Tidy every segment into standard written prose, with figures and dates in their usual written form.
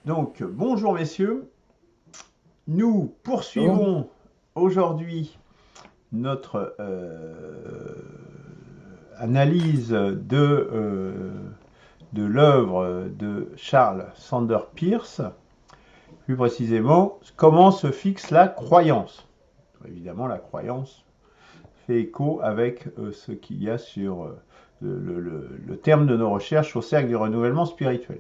Donc, bonjour messieurs, nous Bon, poursuivons aujourd'hui notre analyse de l'œuvre de Charles Sanders Peirce, plus précisément, comment se fixe la croyance. Évidemment, la croyance fait écho avec ce qu'il y a sur le terme de nos recherches au cercle du renouvellement spirituel.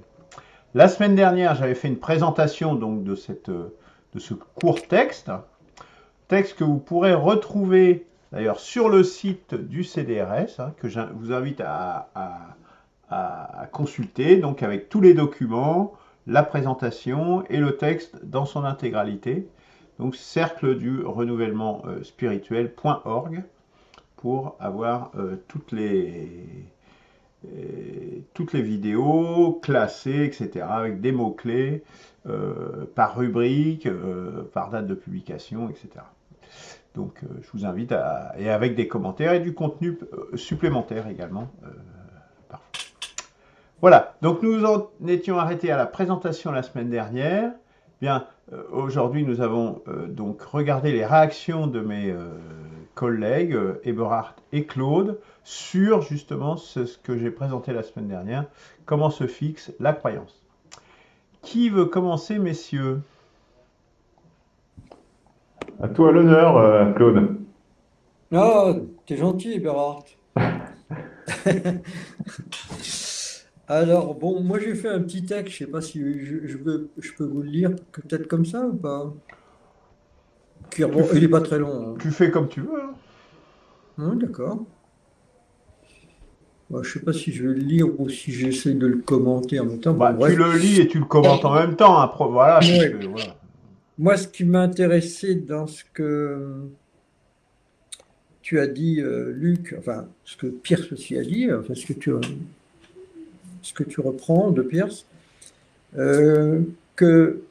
La semaine dernière, j'avais fait une présentation donc de ce court texte, texte que vous pourrez retrouver d'ailleurs sur le site du CDRS, hein, que je vous invite à consulter, donc avec tous les documents, la présentation et le texte dans son intégralité. Donc cercle du renouvellement spirituel.org pour avoir toutes les vidéos classées, etc., avec des mots-clés, par rubrique, par date de publication, etc. Donc je vous invite et avec des commentaires et du contenu supplémentaire également, parfois. Voilà, donc nous en étions arrêtés à la présentation la semaine dernière. Bien, aujourd'hui nous avons donc regardé les réactions de mes collègues Eberhard et Claude sur justement ce que j'ai présenté la semaine dernière, comment se fixe la croyance. Qui veut commencer, messieurs? À toi l'honneur, Claude. ah, t'es gentil, Bérard. Alors, bon, moi j'ai fait un petit texte, je sais pas si je peux vous le lire, peut-être comme ça ou pas? Tu, Bon, il est pas très long, tu fais comme tu veux, hein. hein. D'accord. Moi, je sais pas si je vais le lire ou si j'essaie de le commenter en même temps. Bon, Bah, tu bref. le lis et tu le commentes en même temps, hein, voilà, puisque Ouais. voilà. Moi, ce qui m'a intéressé dans ce que tu as dit, Luc, enfin, ce que Pierce aussi a dit, enfin, ce que tu reprends de Pierce, que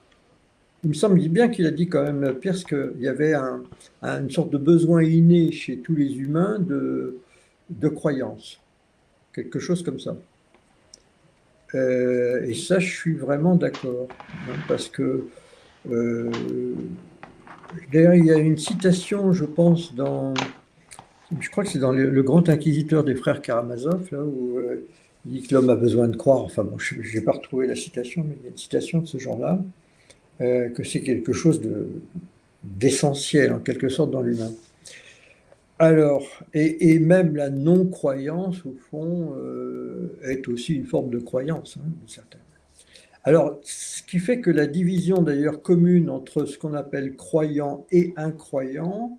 il me semble bien qu'il a dit quand même, Pierce, qu'il y avait une sorte de besoin inné chez tous les humains de croyance, quelque chose comme ça. Et ça, je suis vraiment d'accord, hein, parce que euh, d'ailleurs, il y a une citation, je pense, je crois que c'est dans le Grand Inquisiteur des frères Karamazov, là, où il dit que l'homme a besoin de croire. Enfin, bon, je n'ai pas retrouvé la citation, mais il y a une citation de ce genre-là, que c'est quelque chose d'essentiel, en quelque sorte, dans l'humain. Alors, et même la non-croyance, au fond, est aussi une forme de croyance, hein, d'une certaine. Alors, ce qui fait que la division d'ailleurs commune entre ce qu'on appelle croyant et incroyant,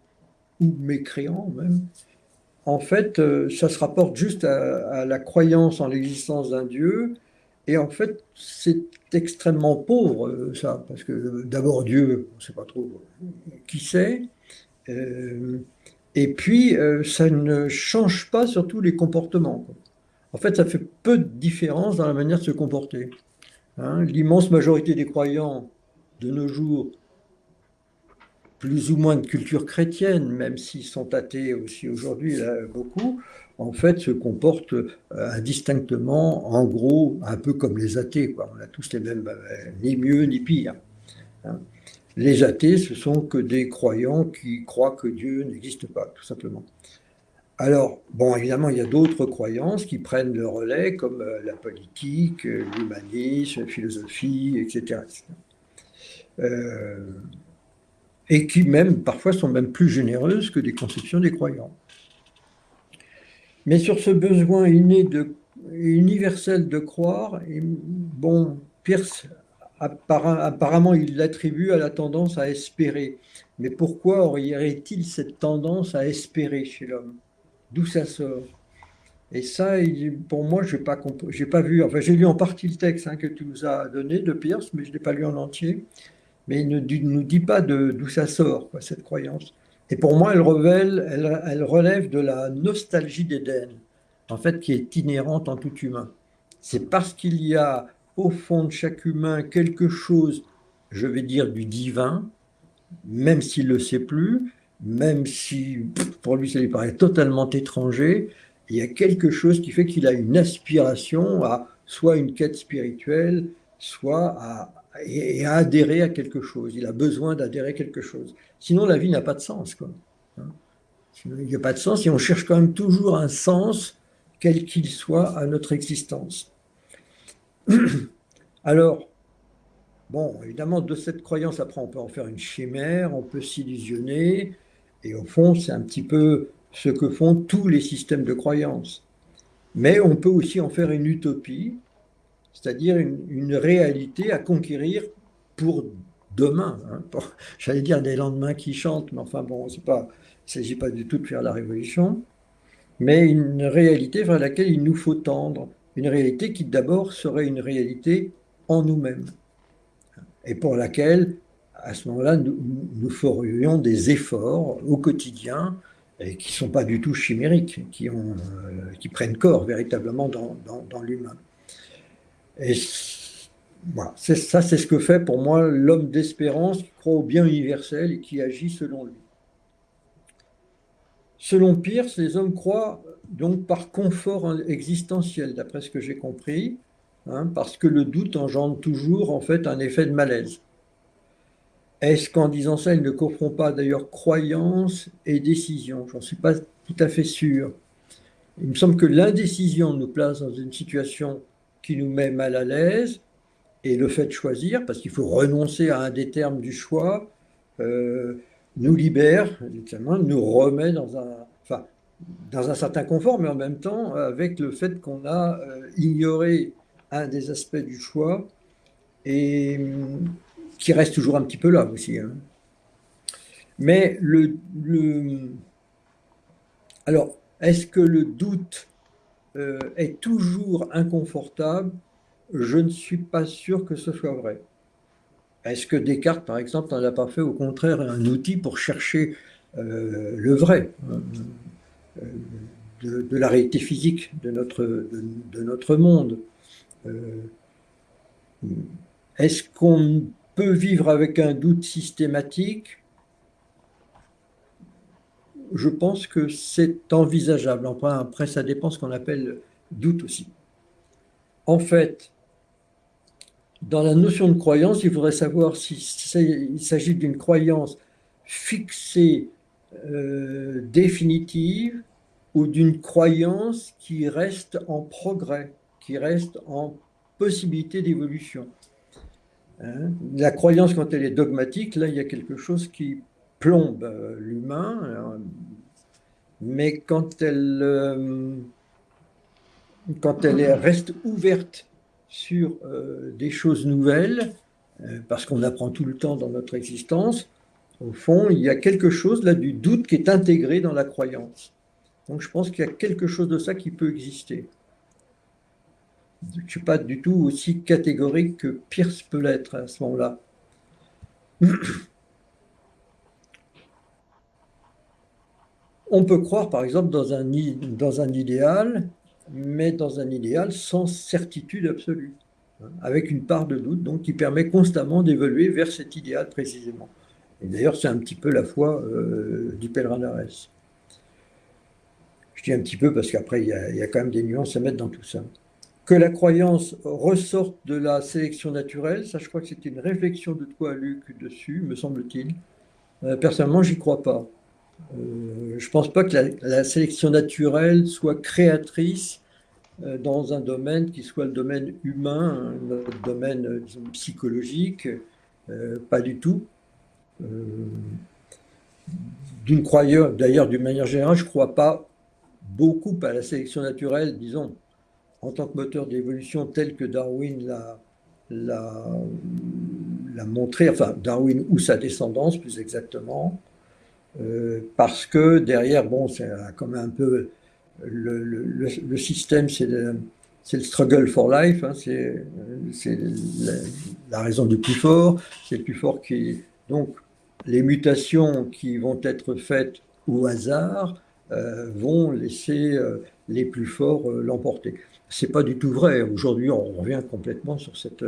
ou mécréant même, en fait, ça se rapporte juste à la croyance en l'existence d'un Dieu. Et en fait, c'est extrêmement pauvre, ça, parce que d'abord, Dieu, on ne sait pas trop qui c'est. Euh, et puis, ça ne change pas surtout les comportements, quoi. En fait, ça fait peu de différence dans la manière de se comporter, hein. L'immense majorité des croyants de nos jours, plus ou moins de culture chrétienne, même s'ils sont athées aussi aujourd'hui, là, beaucoup, en fait, se comportent indistinctement, en gros, un peu comme les athées, quoi. On a tous les mêmes, ni mieux ni pire, hein. Les athées, ce sont que des croyants qui croient que Dieu n'existe pas, tout simplement. Alors, bon, évidemment, il y a d'autres croyances qui prennent le relais, comme la politique, l'humanisme, la philosophie, etc., etc. Euh, et qui même, parfois, sont même plus généreuses que des conceptions des croyants. Mais sur ce besoin inné universel de croire, bon, Pierce, apparemment, il l'attribue à la tendance à espérer. Mais pourquoi aurait-il cette tendance à espérer chez l'homme? D'où ça sort? Et ça, pour moi, j'ai pas vu, enfin j'ai lu en partie le texte, hein, que tu nous as donné de Pierce, mais je ne l'ai pas lu en entier. Mais il ne nous dit pas d'où ça sort, quoi, cette croyance. Et pour moi, elle relève de la nostalgie d'Éden, en fait, qui est inhérente en tout humain. C'est parce qu'il y a au fond de chaque humain quelque chose, je vais dire, du divin, même s'il ne le sait plus, même si pour lui ça lui paraît totalement étranger, il y a quelque chose qui fait qu'il a une aspiration à soit une quête spirituelle, soit et à adhérer à quelque chose. Il a besoin d'adhérer à quelque chose. Sinon, la vie n'a pas de sens, quoi. Sinon, il n'y a pas de sens et on cherche quand même toujours un sens, quel qu'il soit, à notre existence. Alors, bon, évidemment, de cette croyance, après, on peut en faire une chimère, on peut s'illusionner, et au fond, c'est un petit peu ce que font tous les systèmes de croyance. Mais on peut aussi en faire une utopie, c'est-à-dire une réalité à conquérir pour demain. Hein. J'allais dire des lendemains qui chantent, mais enfin bon, il ne s'agit pas du tout de faire la révolution, mais une réalité vers laquelle il nous faut tendre, une réalité qui d'abord serait une réalité en nous-mêmes, et pour laquelle, à ce moment-là, nous ferions des efforts au quotidien, et qui ne sont pas du tout chimériques, qui prennent corps véritablement dans l'humain. Et voilà, ça, c'est ce que fait pour moi l'homme d'espérance qui croit au bien universel et qui agit selon lui. Selon Peirce, les hommes croient donc par confort existentiel, d'après ce que j'ai compris, hein, parce que le doute engendre toujours en fait un effet de malaise. Est-ce qu'en disant ça, il ne confond pas d'ailleurs croyance et décision? J'en suis pas tout à fait sûr. Il me semble que l'indécision nous place dans une situation qui nous met mal à l'aise, et le fait de choisir, parce qu'il faut renoncer à un des termes du choix, nous libère, nous remet enfin, dans un certain confort, mais en même temps avec le fait qu'on a ignoré un des aspects du choix et qui reste toujours un petit peu là aussi. Hein. Mais alors, est-ce que le doute est toujours inconfortable? Je ne suis pas sûr que ce soit vrai. Est-ce que Descartes, par exemple, n'en a pas fait au contraire un outil pour chercher le vrai de la réalité physique de notre monde? Est-ce qu'on peut vivre avec un doute systématique? Je pense que c'est envisageable. Enfin, après, ça dépend ce qu'on appelle doute aussi. En fait, dans la notion de croyance, il faudrait savoir s'il s'agit d'une croyance fixée, définitive, ou d'une croyance qui reste en progrès, qui reste en possibilité d'évolution. Hein. La croyance, quand elle est dogmatique, là, il y a quelque chose qui plombe l'humain, mais quand elle reste ouverte sur des choses nouvelles, parce qu'on apprend tout le temps dans notre existence, au fond, il y a quelque chose là du doute qui est intégré dans la croyance. Donc je pense qu'il y a quelque chose de ça qui peut exister. Je ne suis pas du tout aussi catégorique que Peirce peut l'être à ce moment-là. On peut croire, par exemple, dans un idéal, mais dans un idéal sans certitude absolue, hein, avec une part de doute, donc qui permet constamment d'évoluer vers cet idéal précisément. Et d'ailleurs, c'est un petit peu la foi du pèlerin d'Arès. Je dis un petit peu parce qu'après, il y a quand même des nuances à mettre dans tout ça. Que la croyance ressorte de la sélection naturelle, ça, je crois que c'était une réflexion de toi, Luc, dessus, me semble-t-il. Personnellement, j'y crois pas. Je ne pense pas que la sélection naturelle soit créatrice dans un domaine qui soit le domaine humain, notre domaine disons, psychologique, pas du tout. D'une croyance, d'ailleurs, d'une manière générale, je ne crois pas beaucoup à la sélection naturelle, disons, en tant que moteur d'évolution tel que Darwin l'a montré, enfin Darwin ou sa descendance plus exactement. Parce que derrière, bon, c'est comme un peu le système, c'est le struggle for life, hein, c'est la raison du plus fort, c'est le plus fort qui. Donc, les mutations qui vont être faites au hasard vont laisser les plus forts l'emporter. C'est pas du tout vrai. Aujourd'hui, on revient complètement sur cette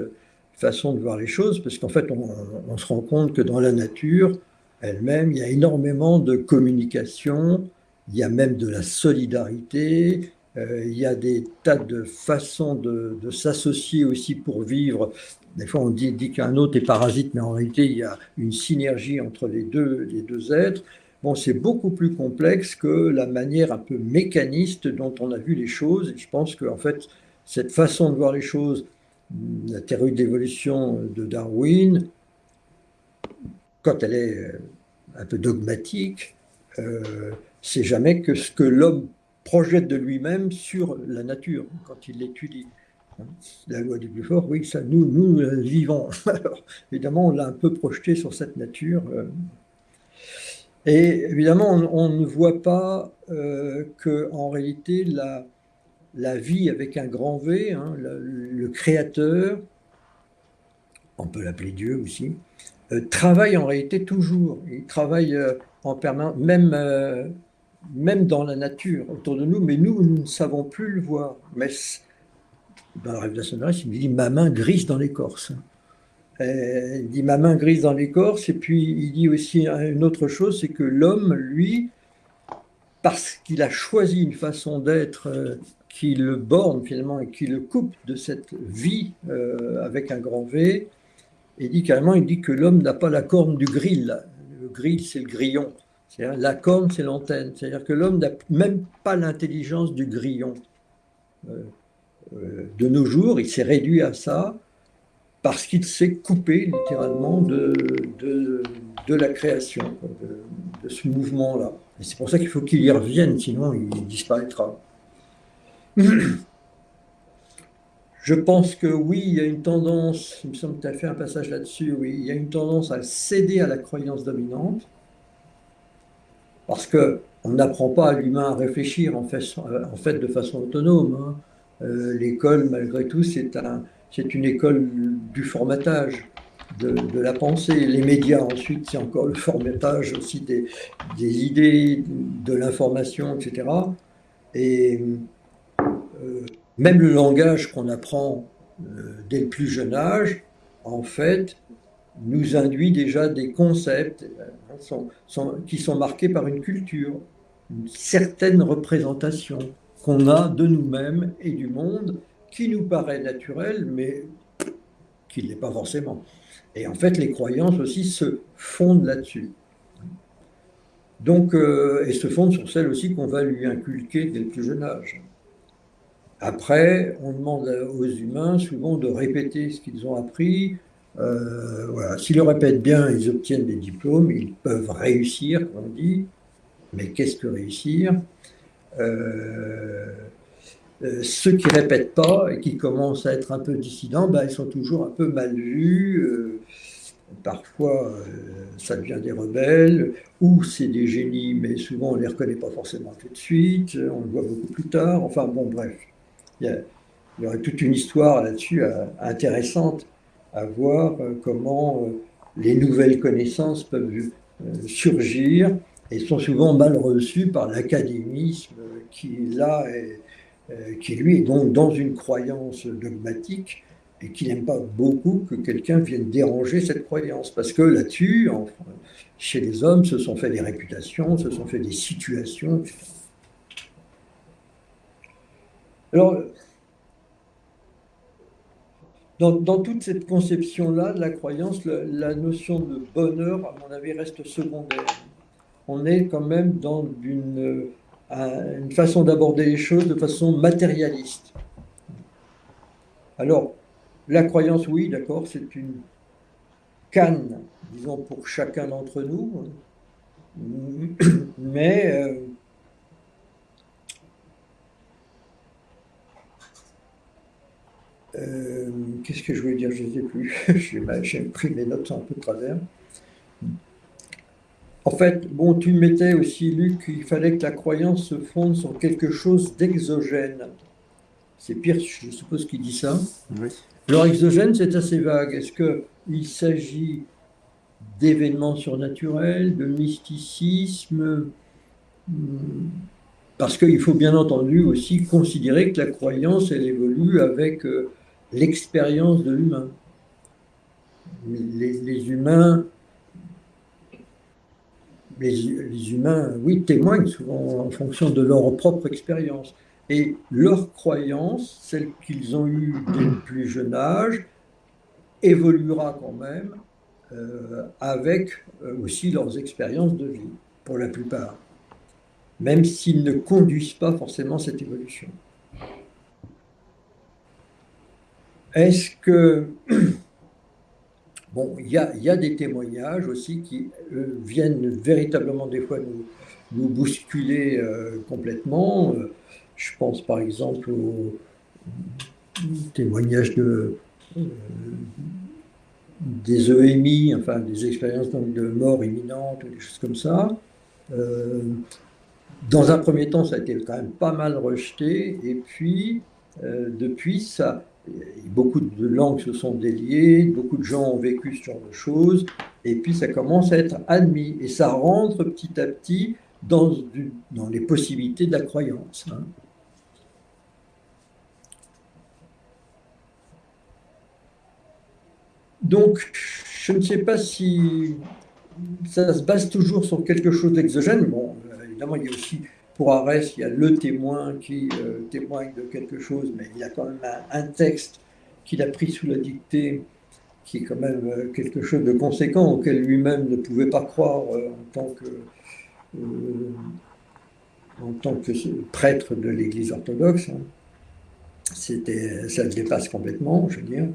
façon de voir les choses, parce qu'en fait, on se rend compte que dans la nature, elle-même, il y a énormément de communication, il y a même de la solidarité, Il y a des tas de façons de s'associer aussi pour vivre. Des fois, on dit qu'un autre est parasite, mais en réalité, il y a une synergie entre les deux êtres. Bon, c'est beaucoup plus complexe que la manière un peu mécaniste dont on a vu les choses. Et je pense qu'en fait, cette façon de voir les choses, la théorie de l'évolution de Darwin, quand elle est un peu dogmatique, c'est jamais que ce que l'homme projette de lui-même sur la nature quand il l'étudie. La loi du plus fort, oui, ça, nous vivons. Alors, évidemment, on l'a un peu projeté sur cette nature. Et évidemment, on ne voit pas que, en réalité, la vie avec un grand V, hein, le créateur, on peut l'appeler Dieu aussi, travaille en réalité toujours. Il travaille en permanence, même dans la nature autour de nous, mais nous ne savons plus le voir. Mais dans la révélation de Christ, il me dit ma main grise dans l'écorce. Il dit ma main grise dans l'écorce, et puis il dit aussi une autre chose, c'est que l'homme, lui, parce qu'il a choisi une façon d'être qui le borne finalement et qui le coupe de cette vie avec un grand V, il dit carrément, il dit que l'homme n'a pas la corne du grill. Le grill, c'est le grillon. C'est-à-dire, la corne, c'est l'antenne. C'est-à-dire que l'homme n'a même pas l'intelligence du grillon. De nos jours, il s'est réduit à ça parce qu'il s'est coupé littéralement de la création, de ce mouvement-là. Et c'est pour ça qu'il faut qu'il y revienne, sinon il disparaîtra. Je pense que oui, il y a une tendance, il me semble que tu as fait un passage là-dessus, oui, il y a une tendance à céder à la croyance dominante, parce qu'on n'apprend pas à l'humain à réfléchir en fait de façon autonome. Hein. L'école, malgré tout, c'est une école du formatage de la pensée. Les médias, ensuite, c'est encore le formatage aussi des idées, de l'information, etc. Et même le langage qu'on apprend dès le plus jeune âge, en fait, nous induit déjà des concepts qui sont marqués par une culture, une certaine représentation qu'on a de nous-mêmes et du monde qui nous paraît naturelle, mais qui ne l'est pas forcément. Et en fait, les croyances aussi se fondent là-dessus. Donc, et se fondent sur celles aussi qu'on va lui inculquer dès le plus jeune âge. Après, on demande aux humains souvent de répéter ce qu'ils ont appris. Voilà. S'ils le répètent bien, ils obtiennent des diplômes, ils peuvent réussir, comme on dit. Mais qu'est-ce que réussir Ceux qui ne répètent pas et qui commencent à être un peu dissidents, ben, ils sont toujours un peu mal vus. Parfois, ça devient des rebelles, ou c'est des génies, mais souvent on ne les reconnaît pas forcément tout de suite, on le voit beaucoup plus tard. Enfin bon, bref, il y aurait toute une histoire là-dessus intéressante à voir comment les nouvelles connaissances peuvent surgir et sont souvent mal reçues par l'académisme qui, là, qui lui est donc dans une croyance dogmatique et qui n'aime pas beaucoup que quelqu'un vienne déranger cette croyance. Parce que là-dessus, chez les hommes, se sont fait des réputations, se sont fait des situations, etc. Alors, dans toute cette conception-là de la croyance, la notion de bonheur, à mon avis, reste secondaire. On est quand même dans une façon d'aborder les choses de façon matérialiste. Alors, la croyance, oui, d'accord, c'est une canne, disons, pour chacun d'entre nous, mais qu'est-ce que je voulais dire? Je ne sais plus. J'ai pris mes notes un peu de travers. En fait, bon, tu mettais aussi, Luc, qu'il fallait que la croyance se fonde sur quelque chose d'exogène. C'est Peirce, je suppose, qui dit ça. Oui. Alors, exogène, c'est assez vague. Est-ce qu'il s'agit d'événements surnaturels, de mysticisme? Parce qu'il faut bien entendu aussi considérer que la croyance, elle évolue avec l'expérience de l'humain. Les humains, oui, témoignent souvent en fonction de leur propre expérience. Et leur croyance, celle qu'ils ont eue dès le plus jeune âge, évoluera quand même avec aussi leurs expériences de vie, pour la plupart, même s'ils ne conduisent pas forcément cette évolution. Est-ce que... Bon, il y a des témoignages aussi qui viennent véritablement des fois nous bousculer complètement. Je pense par exemple aux témoignages des EMI, enfin des expériences donc, de mort imminente ou des choses comme ça. Euh, Dans un premier temps, ça a été quand même pas mal rejeté, et puis depuis, beaucoup de langues se sont déliées, beaucoup de gens ont vécu ce genre de choses, et puis ça commence à être admis, et ça rentre petit à petit dans les possibilités de la croyance. Hein. Donc, je ne sais pas si ça se base toujours sur quelque chose d'exogène. Bon, évidemment, il y a aussi, pour Arès, il y a le témoin qui témoigne de quelque chose, mais il y a quand même un texte qu'il a pris sous la dictée, qui est quand même quelque chose de conséquent, auquel lui-même ne pouvait pas croire euh, en tant que prêtre de l'Église orthodoxe. Hein. Ça le dépasse complètement, je veux dire.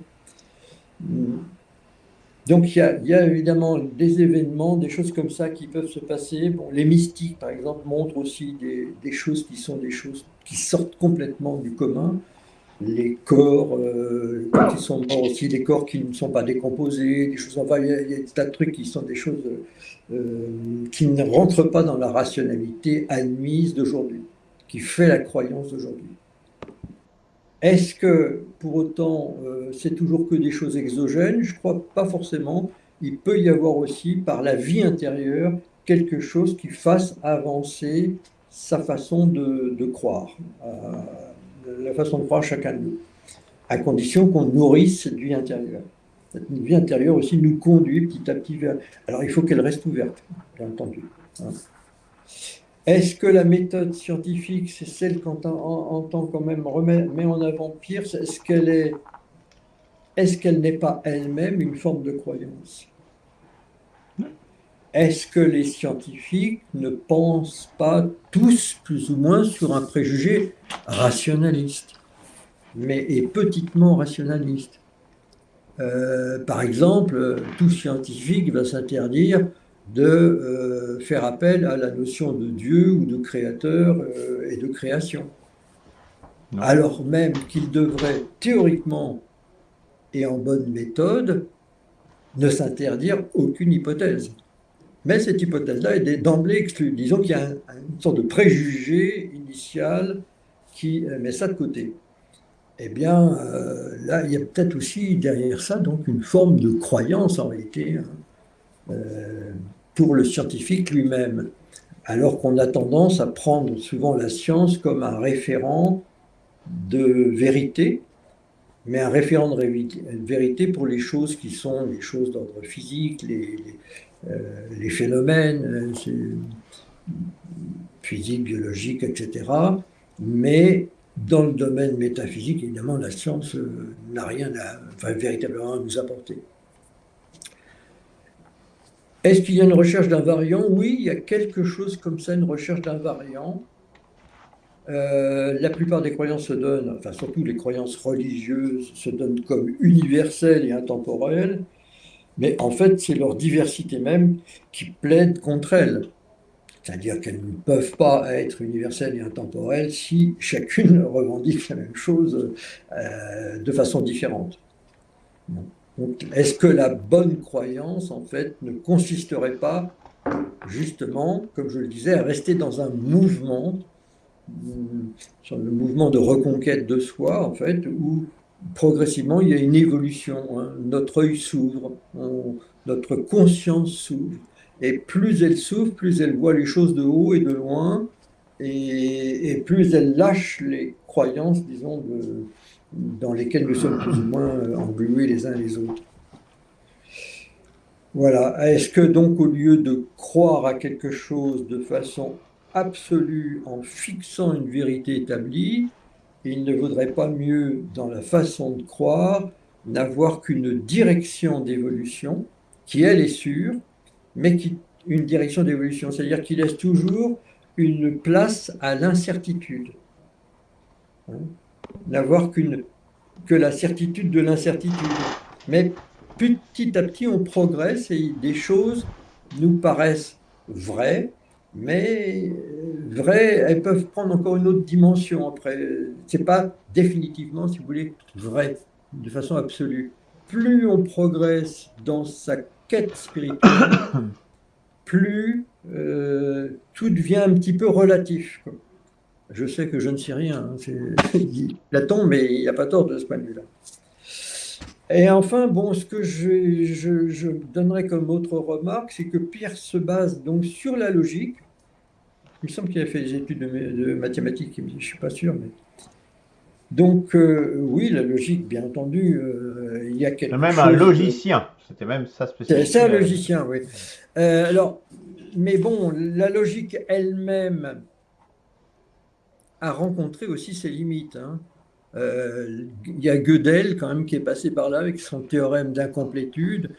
Donc il y a évidemment des événements, des choses comme ça qui peuvent se passer. Bon, les mystiques, par exemple, montrent aussi des choses qui sont des choses qui sortent complètement du commun. Les corps, quand ils sont morts aussi, des corps qui ne sont pas décomposés, des choses, enfin, il y a des tas de trucs qui sont des choses qui ne rentrent pas dans la rationalité admise d'aujourd'hui, qui fait la croyance d'aujourd'hui. Est-ce que pour autant c'est toujours que des choses exogènes? Je crois pas forcément. Il peut y avoir aussi par la vie intérieure quelque chose qui fasse avancer sa façon de croire, la façon de croire chacun de nous, à condition qu'on nourrisse cette vie intérieure. Cette vie intérieure aussi nous conduit petit à petit vers... Alors il faut qu'elle reste ouverte, bien entendu. Hein. Est-ce que la méthode scientifique, c'est celle qu'on entend quand même met en avant Peirce? Est-ce qu'elle n'est pas elle-même une forme de croyance? Est-ce que les scientifiques ne pensent pas tous plus ou moins sur un préjugé rationaliste, et petitement rationaliste? Par exemple, tout scientifique va s'interdire de faire appel à la notion de Dieu ou de créateur et de création. Non. Alors même qu'il devrait théoriquement et en bonne méthode ne s'interdire aucune hypothèse. Mais cette hypothèse-là est d'emblée exclue. Disons qu'il y a une sorte de préjugé initial qui met ça de côté. Eh bien, là, il y a peut-être aussi derrière ça donc une forme de croyance en réalité, hein, pour le scientifique lui-même, alors qu'on a tendance à prendre souvent la science comme un référent de vérité, mais un référent de vérité pour les choses qui sont les choses d'ordre physique, les phénomènes physiques, biologiques, etc. Mais dans le domaine métaphysique, évidemment, la science n'a rien véritablement à nous apporter. Est-ce qu'il y a une recherche d'un variant? Oui, il y a quelque chose comme ça, une recherche d'un variant. La plupart des croyances se donnent, enfin surtout les croyances religieuses, se donnent comme universelles et intemporelles, mais en fait c'est leur diversité même qui plaide contre elles. C'est-à-dire qu'elles ne peuvent pas être universelles et intemporelles si chacune revendique la même chose de façon différente. Donc, est-ce que la bonne croyance, en fait, ne consisterait pas, justement, comme je le disais, à rester dans un mouvement, sur le mouvement de reconquête de soi, en fait, où progressivement il y a une évolution, hein, notre œil s'ouvre, notre conscience s'ouvre. Et plus elle s'ouvre, plus elle voit les choses de haut et de loin, et plus elle lâche les croyances, disons, dans lesquelles nous sommes plus ou moins englués les uns les autres. Voilà. Est-ce que donc, au lieu de croire à quelque chose de façon absolue en fixant une vérité établie, il ne vaudrait pas mieux, dans la façon de croire, n'avoir qu'une direction d'évolution, qui elle est sûre, mais une direction d'évolution, c'est-à-dire qui laisse toujours une place à l'incertitude. Hein. N'avoir que la certitude de l'incertitude. Mais petit à petit, on progresse et des choses nous paraissent vraies, mais vraies, elles peuvent prendre encore une autre dimension après. C'est pas définitivement, si vous voulez, vrai, de façon absolue. Plus on progresse dans sa quête spirituelle, plus tout devient un petit peu relatif, quoi. Je sais que je ne sais rien, hein, Platon, mais il n'y a pas tort de ce point de vue-là. Et enfin, bon, ce que je donnerais comme autre remarque, c'est que Pierre se base donc sur la logique. Il me semble qu'il a fait des études de mathématiques, je ne suis pas sûr. Mais... Donc, oui, la logique, bien entendu, il y a C'est quelque même un chose. logicien. C'était même sa spécialité. C'est un logicien, oui. Alors, mais bon, la logique elle-même a rencontré aussi ses limites, hein. Il y a Gödel quand même qui est passé par là avec son théorème d'incomplétude.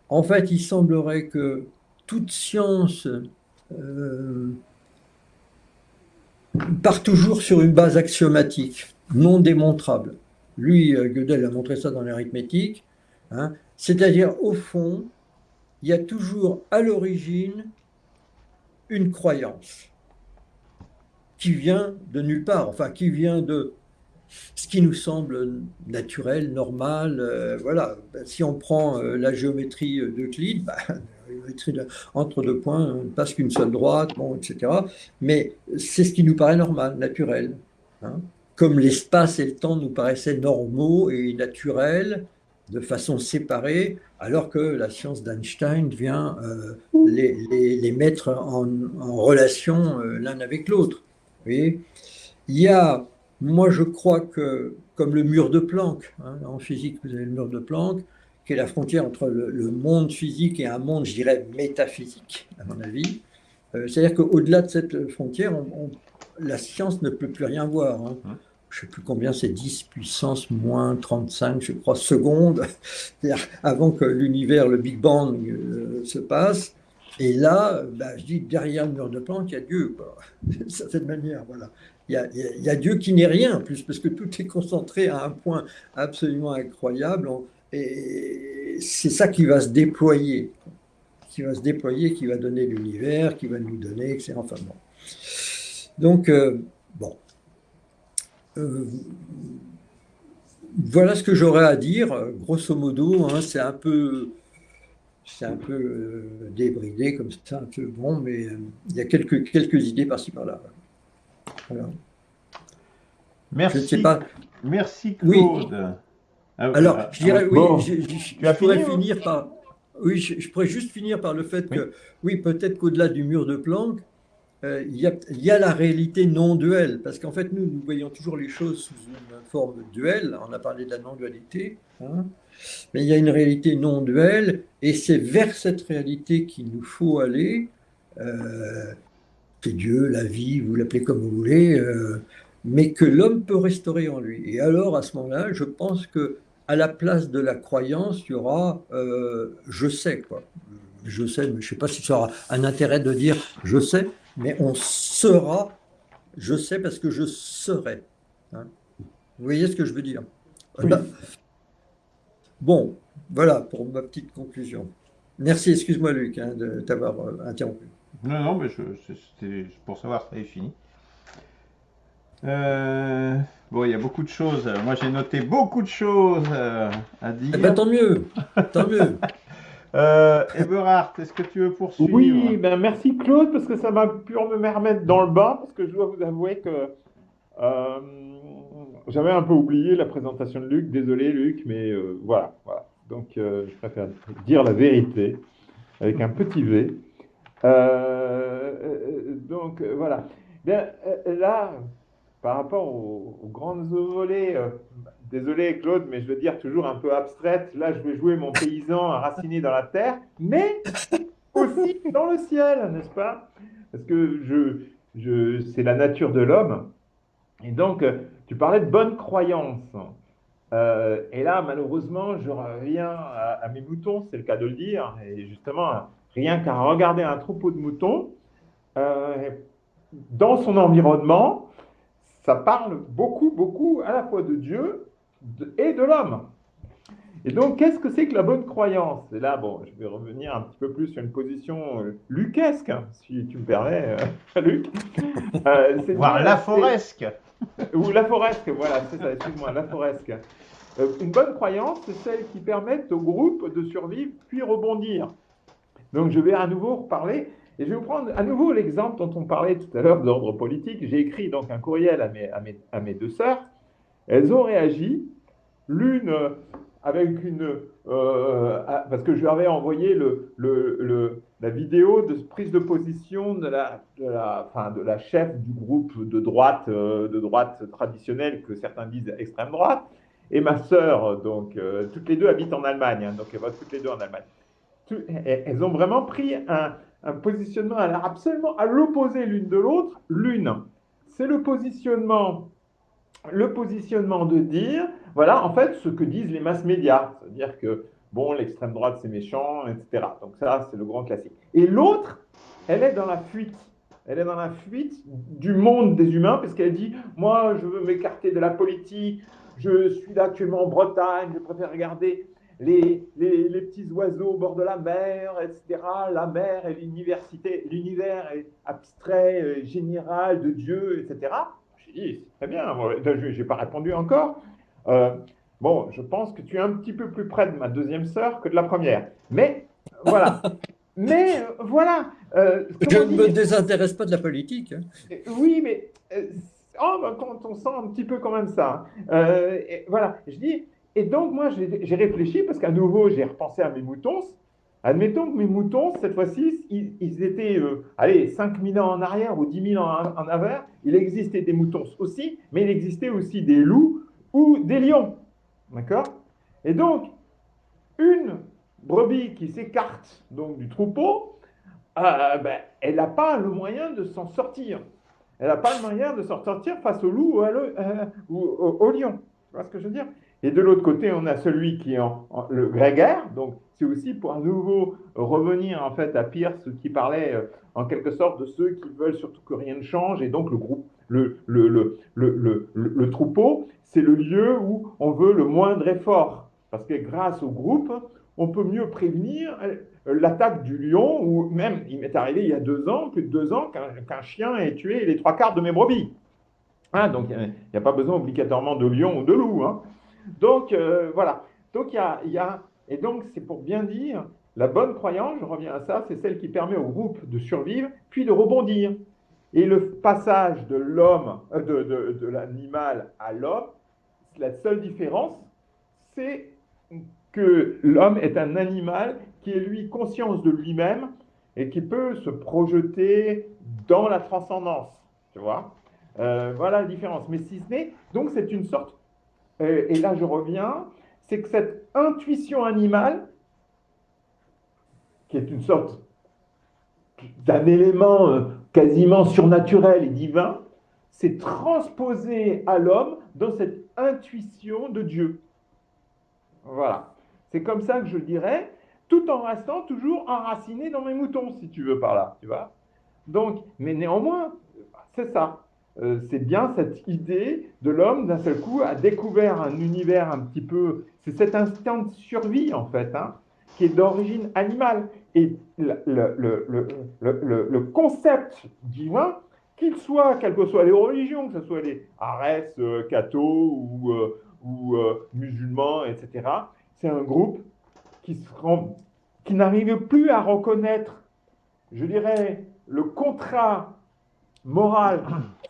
En fait, il semblerait que toute science part toujours sur une base axiomatique, non démontrable. Lui, Gödel a montré ça dans l'arithmétique, hein. C'est-à-dire, au fond, il y a toujours à l'origine une croyance qui vient de nulle part, enfin qui vient de ce qui nous semble naturel, normal. Voilà. Si on prend la géométrie d'Euclide, entre deux points, on ne passe qu'une seule droite, bon, etc. Mais c'est ce qui nous paraît normal, naturel, hein. Comme l'espace et le temps nous paraissaient normaux et naturels de façon séparée, alors que la science d'Einstein vient les mettre en relation l'un avec l'autre. Vous voyez ? Il y a, moi je crois que, comme le mur de Planck, hein, en physique vous avez le mur de Planck, qui est la frontière entre le monde physique et un monde, je dirais, métaphysique, à mon avis. C'est-à-dire qu'au-delà de cette frontière, la science ne peut plus rien voir, hein. Je ne sais plus combien c'est, 10 puissance moins 35, je crois, secondes, c'est-à-dire avant que l'univers, le Big Bang, se passe. Et là, bah, je dis, derrière le mur de Planck, il y a Dieu, quoi. D'une certaine manière, voilà. Il y a Dieu qui n'est rien, en plus, parce que tout est concentré à un point absolument incroyable. Et c'est ça qui va se déployer, qui va donner l'univers, qui va nous donner, etc. Enfin bon. Donc, bon. Voilà ce que j'aurais à dire, grosso modo, hein, c'est un peu débridé comme ça, un peu bon, mais il y a quelques idées par-ci par-là. Voilà. Merci. Je ne sais pas. Merci Oui. Claude. Alors, je dirais, oui, bon. je pourrais finir par. Oui, je pourrais juste finir par le fait que, oui, peut-être qu'au-delà du mur de Planck, il y a la réalité non duelle, parce qu'en fait, nous voyons toujours les choses sous une forme duelle. On a parlé de la non-dualité, hein, mais il y a une réalité non duelle, et c'est vers cette réalité qu'il nous faut aller. C'est Dieu, la vie, vous l'appelez comme vous voulez, mais que l'homme peut restaurer en lui. Et alors, à ce moment-là, je pense que à la place de la croyance, il y aura je sais, quoi. Je sais, mais je ne sais pas si ça aura un intérêt de dire je sais, mais on sera, je sais parce que je serai, hein. Vous voyez ce que je veux dire? Oui. Bon, voilà pour ma petite conclusion. Merci, excuse-moi Luc, hein, de t'avoir interrompu. Non, mais c'était pour savoir si ça est fini. Bon, il y a beaucoup de choses. Moi, j'ai noté beaucoup de choses à dire. Eh ben, tant mieux, tant mieux. Eberhard, est-ce que tu veux poursuivre? Oui, ben merci Claude, parce que ça m'a pu me remettre dans le bain, parce que je dois vous avouer que euh, j'avais un peu oublié la présentation de Luc. Désolé Luc, mais voilà. Donc je préfère dire la vérité avec un petit V. Donc voilà. Bien, là, par rapport aux grandes volées, désolé Claude, mais je veux dire toujours un peu abstraite, là je vais jouer mon paysan enraciné dans la terre, mais aussi dans le ciel, n'est-ce pas? Parce que c'est la nature de l'homme. Et donc, tu parlais de bonne croyance. Et là, malheureusement, je reviens à mes moutons, c'est le cas de le dire. Et justement, rien qu'à regarder un troupeau de moutons, euh, dans son environnement, ça parle beaucoup, beaucoup à la fois de Dieu et de l'homme. Et donc, qu'est-ce que c'est que la bonne croyance? Et là, bon, je vais revenir un petit peu plus sur une position lucesque, hein, si tu me permets, Luc. Voire laforesque. Ou laforesque, voilà, c'est ça, excuse-moi, laforesque. Une bonne croyance, c'est celle qui permet au groupe de survivre puis rebondir. Donc, je vais à nouveau reparler et je vais vous prendre à nouveau l'exemple dont on parlait tout à l'heure d'ordre politique. J'ai écrit donc un courriel à mes deux sœurs. Elles ont réagi, l'une avec parce que je leur avais envoyé la vidéo de prise de position de la chef du groupe de droite traditionnelle, que certains disent extrême droite, et ma sœur, donc toutes les deux habitent en Allemagne, hein, donc elles vont toutes les deux en Allemagne. Elles ont vraiment pris un positionnement absolument à l'opposé l'une de l'autre. L'une, c'est le positionnement de dire, voilà, en fait, ce que disent les masses médias, c'est-à-dire que, bon, l'extrême droite, c'est méchant, etc. Donc ça, c'est le grand classique. Et l'autre, elle est dans la fuite. Elle est dans la fuite du monde des humains, parce qu'elle dit, moi, je veux m'écarter de la politique, je suis là actuellement en Bretagne, je préfère regarder les petits oiseaux au bord de la mer, etc. La mer et l'univers est abstrait, général de Dieu, etc. J'ai dit, c'est très bien, je n'ai pas répondu encore. Bon, je pense que tu es un petit peu plus près de ma deuxième sœur que de la première. Mais voilà. Mais voilà. Je ne me désintéresse pas de la politique. Hein. Oui, mais quand on sent un petit peu quand même ça. Voilà. Je dis, et donc moi j'ai réfléchi parce qu'à nouveau j'ai repensé à mes moutons. Admettons que mes moutons, cette fois-ci, ils étaient, allez, 5000 ans en arrière ou 10 000 ans en arrière. Il existait des moutons aussi, mais il existait aussi des loups ou des lions. D'accord? Et donc, une brebis qui s'écarte donc du troupeau, elle n'a pas le moyen de s'en sortir. Elle n'a pas le moyen de s'en sortir face au loup ou au lion. Tu vois ce que je veux dire? Et de l'autre côté, on a celui qui est le grégaire. Donc, c'est aussi pour à nouveau revenir en fait à Peirce qui parlait en quelque sorte de ceux qui veulent surtout que rien ne change. Et donc, le groupe, le troupeau, c'est le lieu où on veut le moindre effort. Parce que grâce au groupe, on peut mieux prévenir l'attaque du lion, ou même, il m'est arrivé il y a 2 ans, plus de 2 ans, qu'un chien ait tué les 3/4 de mes brebis. Hein, donc, il n'y a pas besoin obligatoirement de lion ou de loup. Hein. Donc, voilà. Donc, et donc, c'est pour bien dire, la bonne croyance, je reviens à ça, c'est celle qui permet au groupe de survivre, puis de rebondir. Et le passage de l'homme, de l'animal à l'homme, la seule différence, c'est que l'homme est un animal qui est, lui, conscience de lui-même et qui peut se projeter dans la transcendance. Tu vois? Voilà la différence. Mais si ce n'est, donc c'est une sorte, et là je reviens, c'est que cette intuition animale, qui est une sorte d'un élément quasiment surnaturel et divin, c'est transposé à l'homme dans cette intuition de Dieu. Voilà. C'est comme ça que je dirais, tout en restant toujours enraciné dans mes moutons, si tu veux, par là. Tu vois? Donc, mais néanmoins, c'est ça. C'est bien cette idée de l'homme, d'un seul coup, a découvert un univers un petit peu... C'est cet instinct de survie, en fait, hein, qui est d'origine animale. Et le concept divin, qu'il soit, quelles que soient les religions, que ce soit les Arès, cathos ou musulmans, etc., c'est un groupe qui n'arrive plus à reconnaître, je dirais, le contrat moral,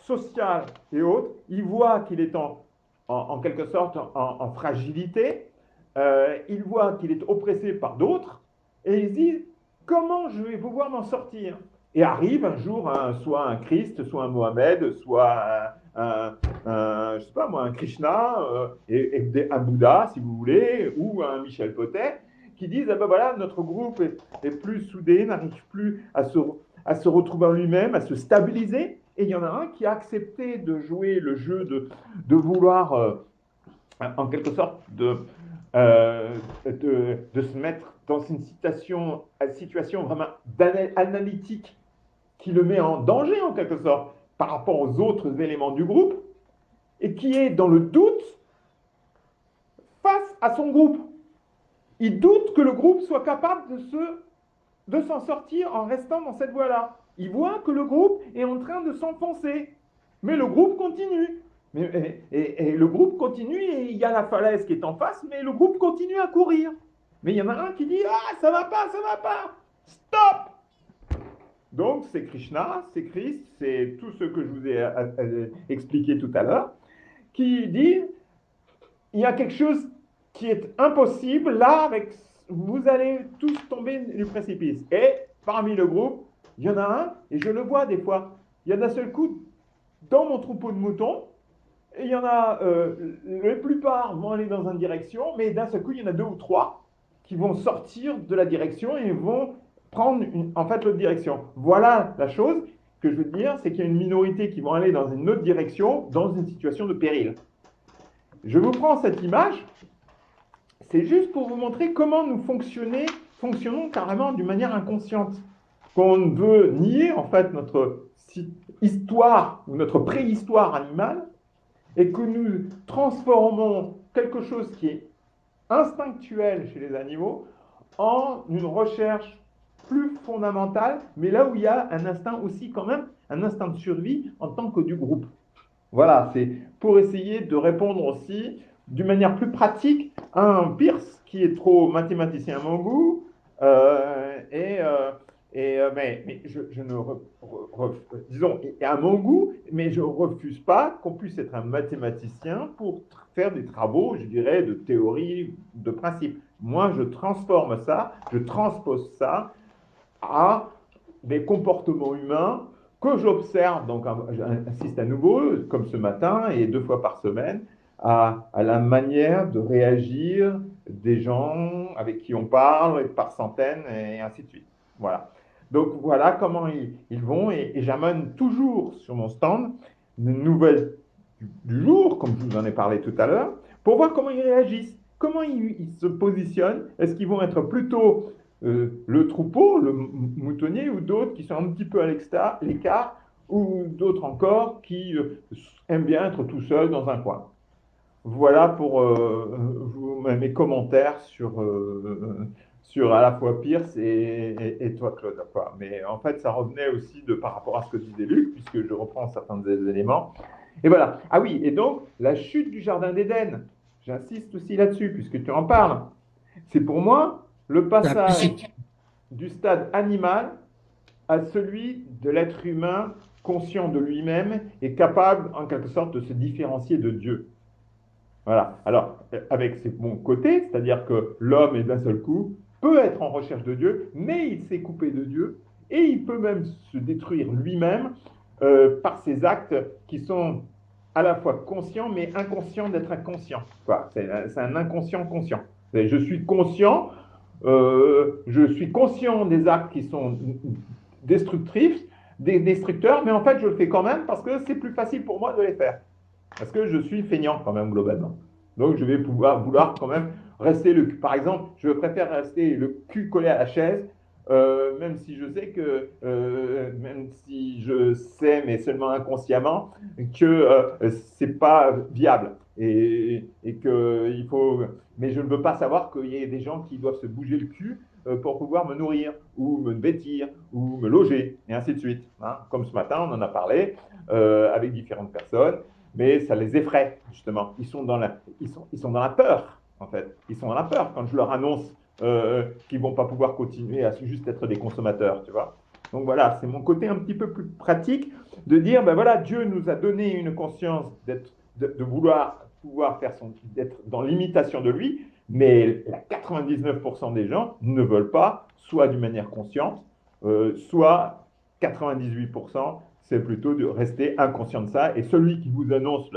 social et autres. Il voit qu'il est en quelque sorte en fragilité, il voit qu'il est oppressé par d'autres, et il dit, comment je vais pouvoir m'en sortir? Et arrive un jour soit un Christ, soit un Mohamed, soit je sais pas moi, un Krishna, et un Bouddha, si vous voulez, ou un Michel Potet, qui disent, ah ben voilà, notre groupe est plus soudé, n'arrive plus à se retrouver en lui-même, à se stabiliser, et il y en a un qui a accepté de jouer le jeu de vouloir, en quelque sorte, de se mettre dans une situation vraiment analytique qui le met en danger, en quelque sorte, par rapport aux autres éléments du groupe, et qui est dans le doute face à son groupe. Il doute que le groupe soit capable de s'en sortir en restant dans cette voie-là. Il voit que le groupe est en train de s'enfoncer, mais le groupe continue. Et le groupe continue et il y a la falaise qui est en face, mais le groupe continue à courir. Mais il y en a un qui dit « Ah, ça va pas, stop !» Donc c'est Krishna, c'est Christ, c'est tout ce que je vous ai expliqué tout à l'heure, qui dit « Il y a quelque chose qui est impossible, là, vous allez tous tomber du précipice. » Et parmi le groupe, il y en a un, et je le vois des fois, il y a d'un seul coup, dans mon troupeau de moutons, et il y en a, la plupart vont aller dans une direction, mais d'un seul coup, il y en a 2 ou 3 qui vont sortir de la direction et vont prendre en fait l'autre direction. Voilà la chose que je veux dire, c'est qu'il y a une minorité qui vont aller dans une autre direction, dans une situation de péril. Je vous prends cette image, c'est juste pour vous montrer comment nous fonctionnons carrément d'une manière inconsciente. Qu'on veut nier en fait notre histoire ou notre préhistoire animale et que nous transformons quelque chose qui est instinctuel chez les animaux en une recherche plus fondamentale, mais là où il y a un instinct aussi quand même, un instinct de survie en tant que du groupe. Voilà, c'est pour essayer de répondre aussi d'une manière plus pratique à un Peirce qui est trop mathématicien à mon goût, mais je ne disons à mon goût, mais je ne refuse pas qu'on puisse être un mathématicien pour faire des travaux, je dirais, de théorie, de principe. Moi, je transforme ça, je transpose ça à des comportements humains que j'observe, donc j'insiste à nouveau, comme ce matin et 2 fois par semaine, à la manière de réagir des gens avec qui on parle par centaines et ainsi de suite. Voilà. Donc voilà comment ils vont et j'amène toujours sur mon stand une nouvelle du jour, comme je vous en ai parlé tout à l'heure, pour voir comment ils réagissent, comment ils se positionnent. Est-ce qu'ils vont être plutôt le troupeau, le moutonnier, ou d'autres qui sont un petit peu à l'écart, ou d'autres encore qui aiment bien être tout seuls dans un coin. Voilà pour mes commentaires sur à la fois Peirce et toi, Claude. Quoi. Mais en fait, ça revenait aussi par rapport à ce que disait Luc, puisque je reprends certains des éléments. Et voilà. Ah oui, et donc, la chute du Jardin d'Éden, j'insiste aussi là-dessus, puisque tu en parles. C'est pour moi le passage du stade animal à celui de l'être humain conscient de lui-même et capable, en quelque sorte, de se différencier de Dieu. Voilà. Alors, avec ses bons côtés, c'est-à-dire que l'homme, d'un seul coup, peut être en recherche de Dieu, mais il s'est coupé de Dieu et il peut même se détruire lui-même par ses actes qui sont à la fois conscients, mais inconscients d'être inconscients. C'est un inconscient conscient. Je suis conscient des actes qui sont destructeurs, mais en fait, je le fais quand même parce que c'est plus facile pour moi de les faire. Parce que je suis feignant quand même globalement. Donc je vais vouloir quand même rester par exemple, je préfère rester le cul collé à la chaise, même si je sais mais seulement inconsciemment, que c'est pas viable et que il faut. Mais je ne veux pas savoir qu'il y ait des gens qui doivent se bouger le cul pour pouvoir me nourrir ou me vêtir ou me loger et ainsi de suite. Hein. Comme ce matin, on en a parlé avec différentes personnes. Mais ça les effraie, justement. Ils sont dans la peur, en fait. Ils sont dans la peur quand je leur annonce qu'ils ne vont pas pouvoir continuer à juste être des consommateurs, tu vois. Donc voilà, c'est mon côté un petit peu plus pratique de dire, ben voilà, Dieu nous a donné une conscience de vouloir pouvoir d'être dans l'imitation de lui, mais 99% des gens ne veulent pas, soit d'une manière consciente, soit 98%, c'est plutôt de rester inconscient de ça. Et celui qui vous annonce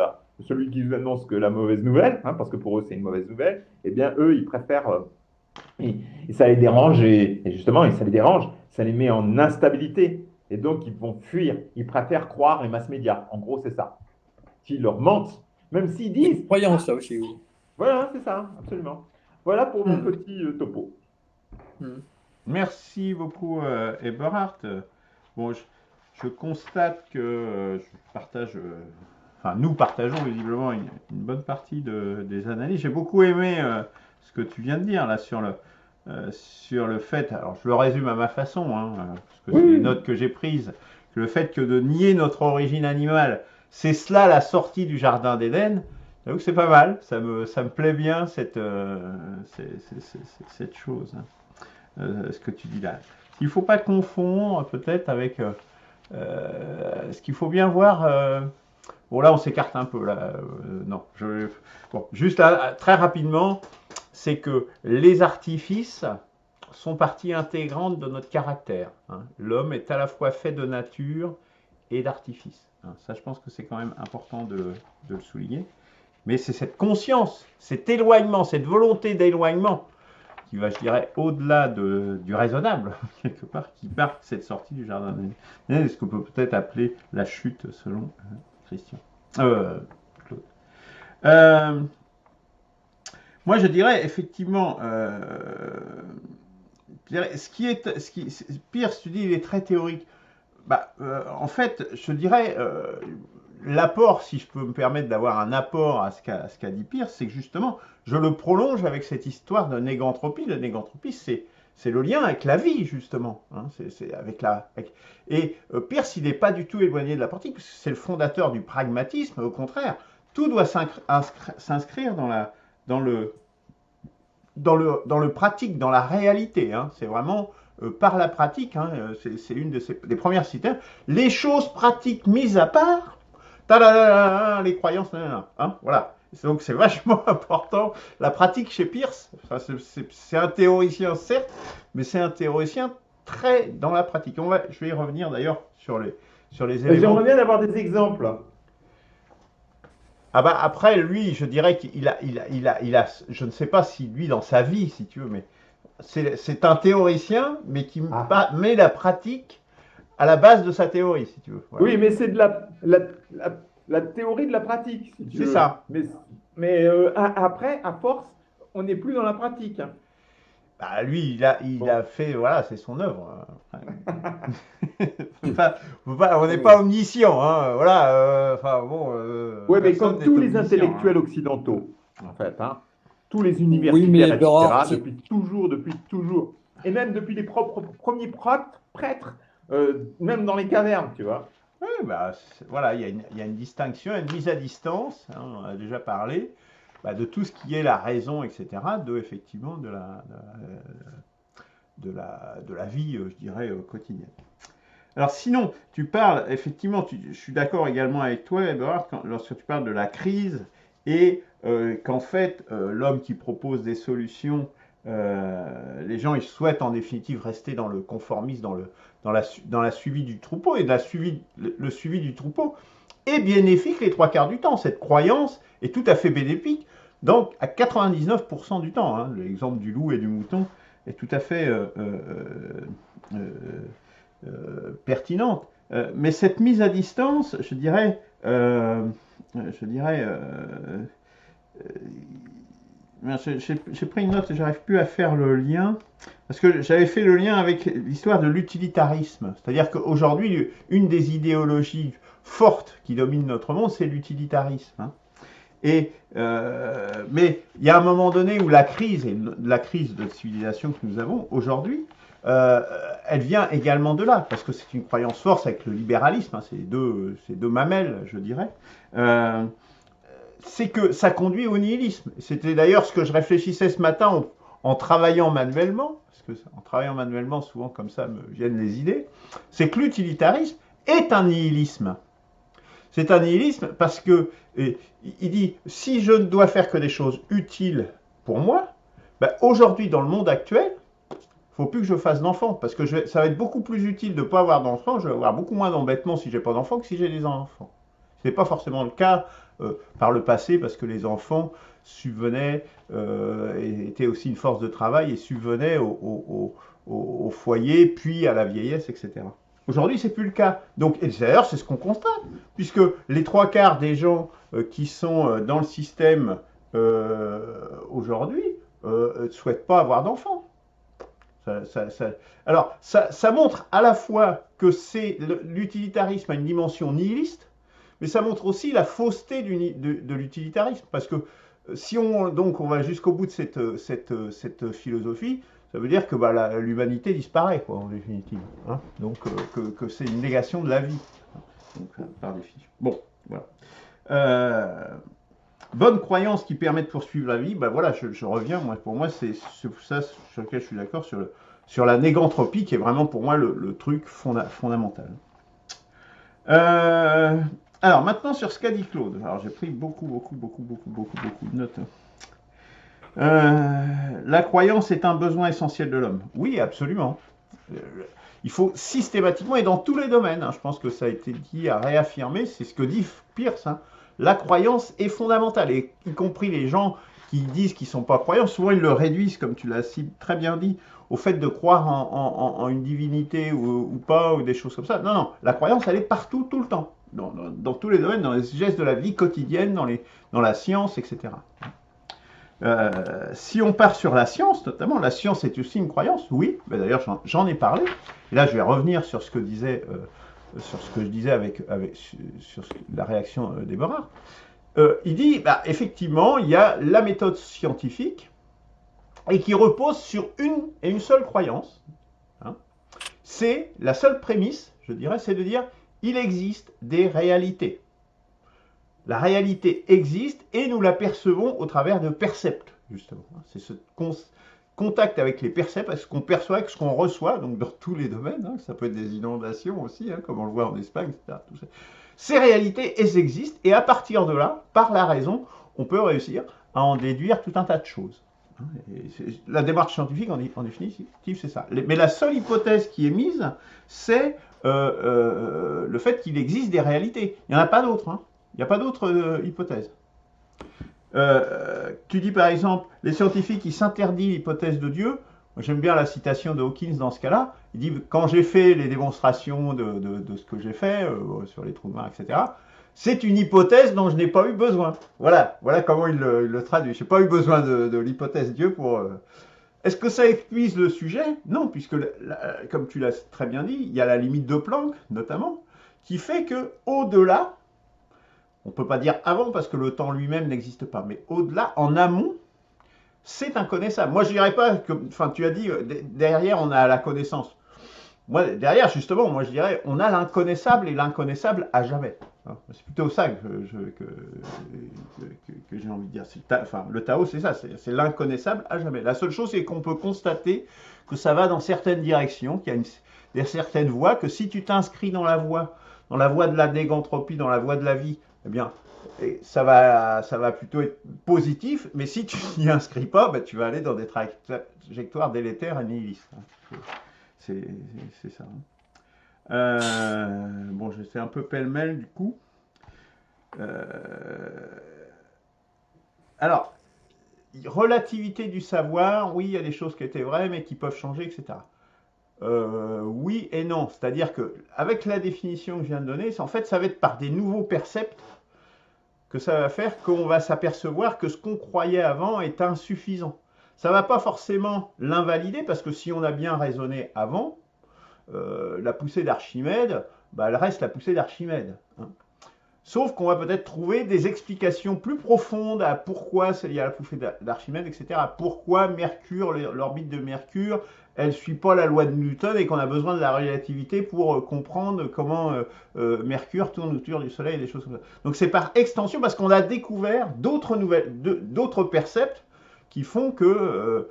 que la mauvaise nouvelle, hein, parce que pour eux c'est une mauvaise nouvelle, eh bien eux ils préfèrent, et ça les dérange, et justement, ça les dérange, ça les met en instabilité. Et donc, ils vont fuir. Ils préfèrent croire les mass médias. En gros, c'est ça. S'ils leur mentent, même s'ils C'est une disent, croyance, ça aussi. Oui. voilà, c'est ça, absolument. Voilà pour mon Hmm. petit topo. Hmm. Merci beaucoup, Eberhard. Bon, je constate que je partage, enfin, nous partageons visiblement une bonne partie des analyses. J'ai beaucoup aimé ce que tu viens de dire là sur le fait, alors je le résume à ma façon, hein, parce que Oui, c'est les oui. notes que j'ai prises, que le fait que de nier notre origine animale, c'est cela la sortie du jardin d'Éden. J'avoue que c'est pas mal, ça me plaît bien cette chose, hein, ce que tu dis là. Il ne faut pas confondre peut-être avec ce qu'il faut bien voir. Bon, là, on s'écarte un peu. Là, non, bon, juste là, très rapidement, c'est que les artifices sont partie intégrante de notre caractère, hein. L'homme est à la fois fait de nature et d'artifice, hein. Ça, je pense que c'est quand même important de le souligner. Mais c'est cette conscience, cet éloignement, cette volonté d'éloignement qui va, je dirais, au-delà du raisonnable, quelque part, qui marque cette sortie du jardin d'Éden, ce qu'on peut peut-être appeler la chute, selon Christian. Claude. Euh, Moi, je dirais effectivement, Pierce, tu dis, il est très théorique. Bah, en fait, je dirais, l'apport, si je peux me permettre d'avoir un apport à ce qu'a dit Pierce, c'est que justement, je le prolonge avec cette histoire de négantropie. La négantropie, c'est le lien avec la vie, justement, hein, Et Pierce, il n'est pas du tout éloigné de la pratique, parce que c'est le fondateur du pragmatisme. Au contraire, tout doit s'inscrire dans le, dans le pratique, dans la réalité, hein. C'est vraiment par la pratique, hein, c'est une des premières citations. Les choses pratiques mises à part, les croyances, hein, voilà. Donc c'est vachement important. La pratique chez Pierce, c'est un théoricien certes, mais c'est un théoricien très dans la pratique. Je vais y revenir d'ailleurs sur les J'aimerais éléments. bien avoir des exemples. Ah bah après, lui, je dirais je ne sais pas si lui, dans sa vie, si tu veux, mais c'est un théoricien, mais qui Ah. met la pratique à la base de sa théorie, si tu veux. Voilà. Oui, mais c'est de la théorie de la pratique, si tu C'est veux. ça. Mais après, à force, on n'est plus dans la pratique, hein. Bah, lui, il Bon. a fait, voilà, c'est son œuvre. On n'est pas Oui. omniscient, hein, voilà. Enfin bon, Oui, mais personne comme n'est tous les omniscient, hein. intellectuels occidentaux, en fait, hein, tous les Oui, mais universitaires, Bérard, etc., depuis toujours, et même depuis les premiers prêtres, même dans les cavernes, tu vois. Oui, bah, voilà, il y a une distinction, une mise à distance, hein, on en a déjà parlé, bah, de tout ce qui est la raison, etc., effectivement, de la vie, je dirais, quotidienne. Alors sinon, tu parles, effectivement, je suis d'accord également avec toi, Edouard, lorsque tu parles de la crise et qu'en fait, l'homme qui propose des solutions, les gens, ils souhaitent en définitive rester dans le conformisme, dans la suivi du troupeau, et le suivi du troupeau est bénéfique les trois quarts du temps. Cette croyance est tout à fait bénéfique, donc à 99% du temps, hein. L'exemple du loup et du mouton est tout à fait euh, pertinente. Mais cette mise à distance, je dirais, j'ai pris une note et j'arrive plus à faire le lien parce que j'avais fait le lien avec l'histoire de l'utilitarisme. C'est-à-dire qu'aujourd'hui, une des idéologies fortes qui domine notre monde, c'est l'utilitarisme, hein. Mais il y a un moment donné où la crise, et la crise de civilisation que nous avons aujourd'hui, euh, elle vient également de là, parce que c'est une croyance forte avec le libéralisme, hein, c'est deux mamelles, je dirais. Euh, c'est que ça conduit au nihilisme. C'était d'ailleurs ce que je réfléchissais ce matin en travaillant manuellement, parce que en travaillant manuellement, souvent comme ça me viennent les idées, c'est que l'utilitarisme est un nihilisme. C'est un nihilisme parce que il dit si je ne dois faire que des choses utiles pour moi, ben aujourd'hui dans le monde actuel, il ne faut plus que je fasse d'enfants parce que ça va être beaucoup plus utile de ne pas avoir d'enfants. Je vais avoir beaucoup moins d'embêtements si j'ai pas d'enfants que si j'ai des enfants. Ce n'est pas forcément le cas par le passé parce que les enfants subvenaient, étaient aussi une force de travail et subvenaient au foyer, puis à la vieillesse, etc. Aujourd'hui, c'est plus le cas. Donc, et d'ailleurs, c'est ce qu'on constate, puisque les 3/4 des gens qui sont dans le système aujourd'hui ne souhaitent pas avoir d'enfants. Alors, ça montre à la fois que l'utilitarisme a une dimension nihiliste, mais ça montre aussi la fausseté de l'utilitarisme, parce que si on va jusqu'au bout de cette philosophie, ça veut dire que l'humanité disparaît, quoi, en définitive. Hein. Donc, que c'est une négation de la vie. Donc, par définition. Bon, voilà. Bonne croyance qui permet de poursuivre la vie, voilà, je reviens, pour moi, c'est ça sur lequel je suis d'accord, sur la négantropie, qui est vraiment pour moi le truc fondamental. Alors, maintenant, sur ce qu'a dit Claude. Alors, j'ai pris beaucoup de notes. La croyance est un besoin essentiel de l'homme. Oui, absolument. Il faut systématiquement, et dans tous les domaines, je pense que ça a été dit à réaffirmer, c'est ce que dit Peirce, la croyance est fondamentale, et y compris les gens qui disent qu'ils ne sont pas croyants, souvent ils le réduisent, comme tu l'as très bien dit, au fait de croire en une divinité ou pas, ou des choses comme ça. Non, non, la croyance, elle est partout, tout le temps, dans tous les domaines, dans les gestes de la vie quotidienne, dans la science, etc. Si on part sur la science, notamment, la science est aussi une croyance, oui, d'ailleurs j'en ai parlé, et là je vais revenir sur ce que disait, sur ce que je disais sur la réaction d'Eberhard. Il dit, effectivement, il y a la méthode scientifique, et qui repose sur une seule croyance. Hein. C'est la seule prémisse, je dirais, c'est de dire, il existe des réalités. La réalité existe et nous la percevons au travers de percepts, justement. C'est ce contact avec les percepts, avec ce qu'on perçoit, avec ce qu'on reçoit, donc dans tous les domaines. Ça peut être des inondations aussi, comme on le voit en Espagne, etc. Tout ça. Ces réalités, elles existent, et à partir de là, par la raison, on peut réussir à en déduire tout un tas de choses. La démarche scientifique, en définitive, c'est ça. Mais la seule hypothèse qui est mise, c'est le fait qu'il existe des réalités. Il n'y en a pas d'autres. Il n'y a pas d'autre hypothèse. Tu dis par exemple, les scientifiques, ils s'interdisent l'hypothèse de Dieu. J'aime bien la citation de Hawkins dans ce cas-là. Il dit, quand j'ai fait les démonstrations de ce que j'ai fait, sur les trous noirs, etc., c'est une hypothèse dont je n'ai pas eu besoin. Voilà comment il le traduit. Je n'ai pas eu besoin de l'hypothèse Dieu pour... Est-ce que ça épuise le sujet? Non, puisque, comme tu l'as très bien dit, il y a la limite de Planck, notamment, qui fait qu'au-delà, on ne peut pas dire avant parce que le temps lui-même n'existe pas, mais au-delà, en amont, c'est inconnaissable. Moi, je dirais pas que, tu as dit, derrière, on a la connaissance. Moi, derrière, justement, moi, je dirais, on a l'inconnaissable et l'inconnaissable à jamais. C'est plutôt ça que j'ai envie de dire. Le Tao, c'est ça, c'est l'inconnaissable à jamais. La seule chose, c'est qu'on peut constater que ça va dans certaines directions, qu'il y a certaines voies, que si tu t'inscris dans la voie de la négantropie, dans la voie de la vie, eh bien, ça va plutôt être positif, mais si tu n'y inscris pas, tu vas aller dans des trajectoires délétères et nihilistes. C'est ça. Bon, je fais un peu pêle-mêle du coup. Alors, relativité du savoir, oui, il y a des choses qui étaient vraies, mais qui peuvent changer, etc. Oui et non, c'est-à-dire que avec la définition que je viens de donner, en fait, ça va être par des nouveaux percepts que ça va faire qu'on va s'apercevoir que ce qu'on croyait avant est insuffisant. Ça ne va pas forcément l'invalider, parce que si on a bien raisonné avant, la poussée d'Archimède, elle reste la poussée d'Archimède. Sauf qu'on va peut-être trouver des explications plus profondes à pourquoi il y a la poussée d'Archimède, etc. À pourquoi Mercure, l'orbite de Mercure, elle ne suit pas la loi de Newton et qu'on a besoin de la relativité pour comprendre comment Mercure tourne autour du Soleil et des choses comme ça. Donc c'est par extension, parce qu'on a découvert d'autres percepts qui font qu'on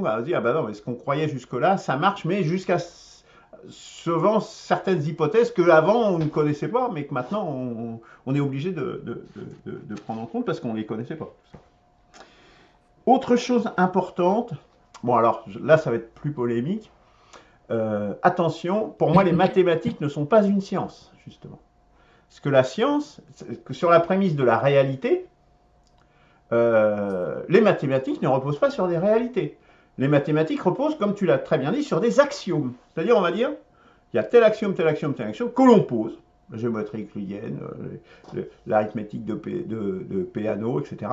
va se dire, non, mais ce qu'on croyait jusque-là, ça marche, mais jusqu'à selon certaines hypothèses qu'avant on ne connaissait pas, mais que maintenant on est obligé de prendre en compte parce qu'on ne les connaissait pas. Autre chose importante, bon alors là ça va être plus polémique, attention, pour moi les mathématiques ne sont pas une science, justement. Parce que la science, sur la prémisse de la réalité, les mathématiques ne reposent pas sur des réalités. Les mathématiques reposent, comme tu l'as très bien dit, sur des axiomes. C'est-à-dire, on va dire, il y a tel axiome, tel axiome, tel axiome, que l'on pose, la géométrie euclidienne, l'arithmétique de Peano, etc.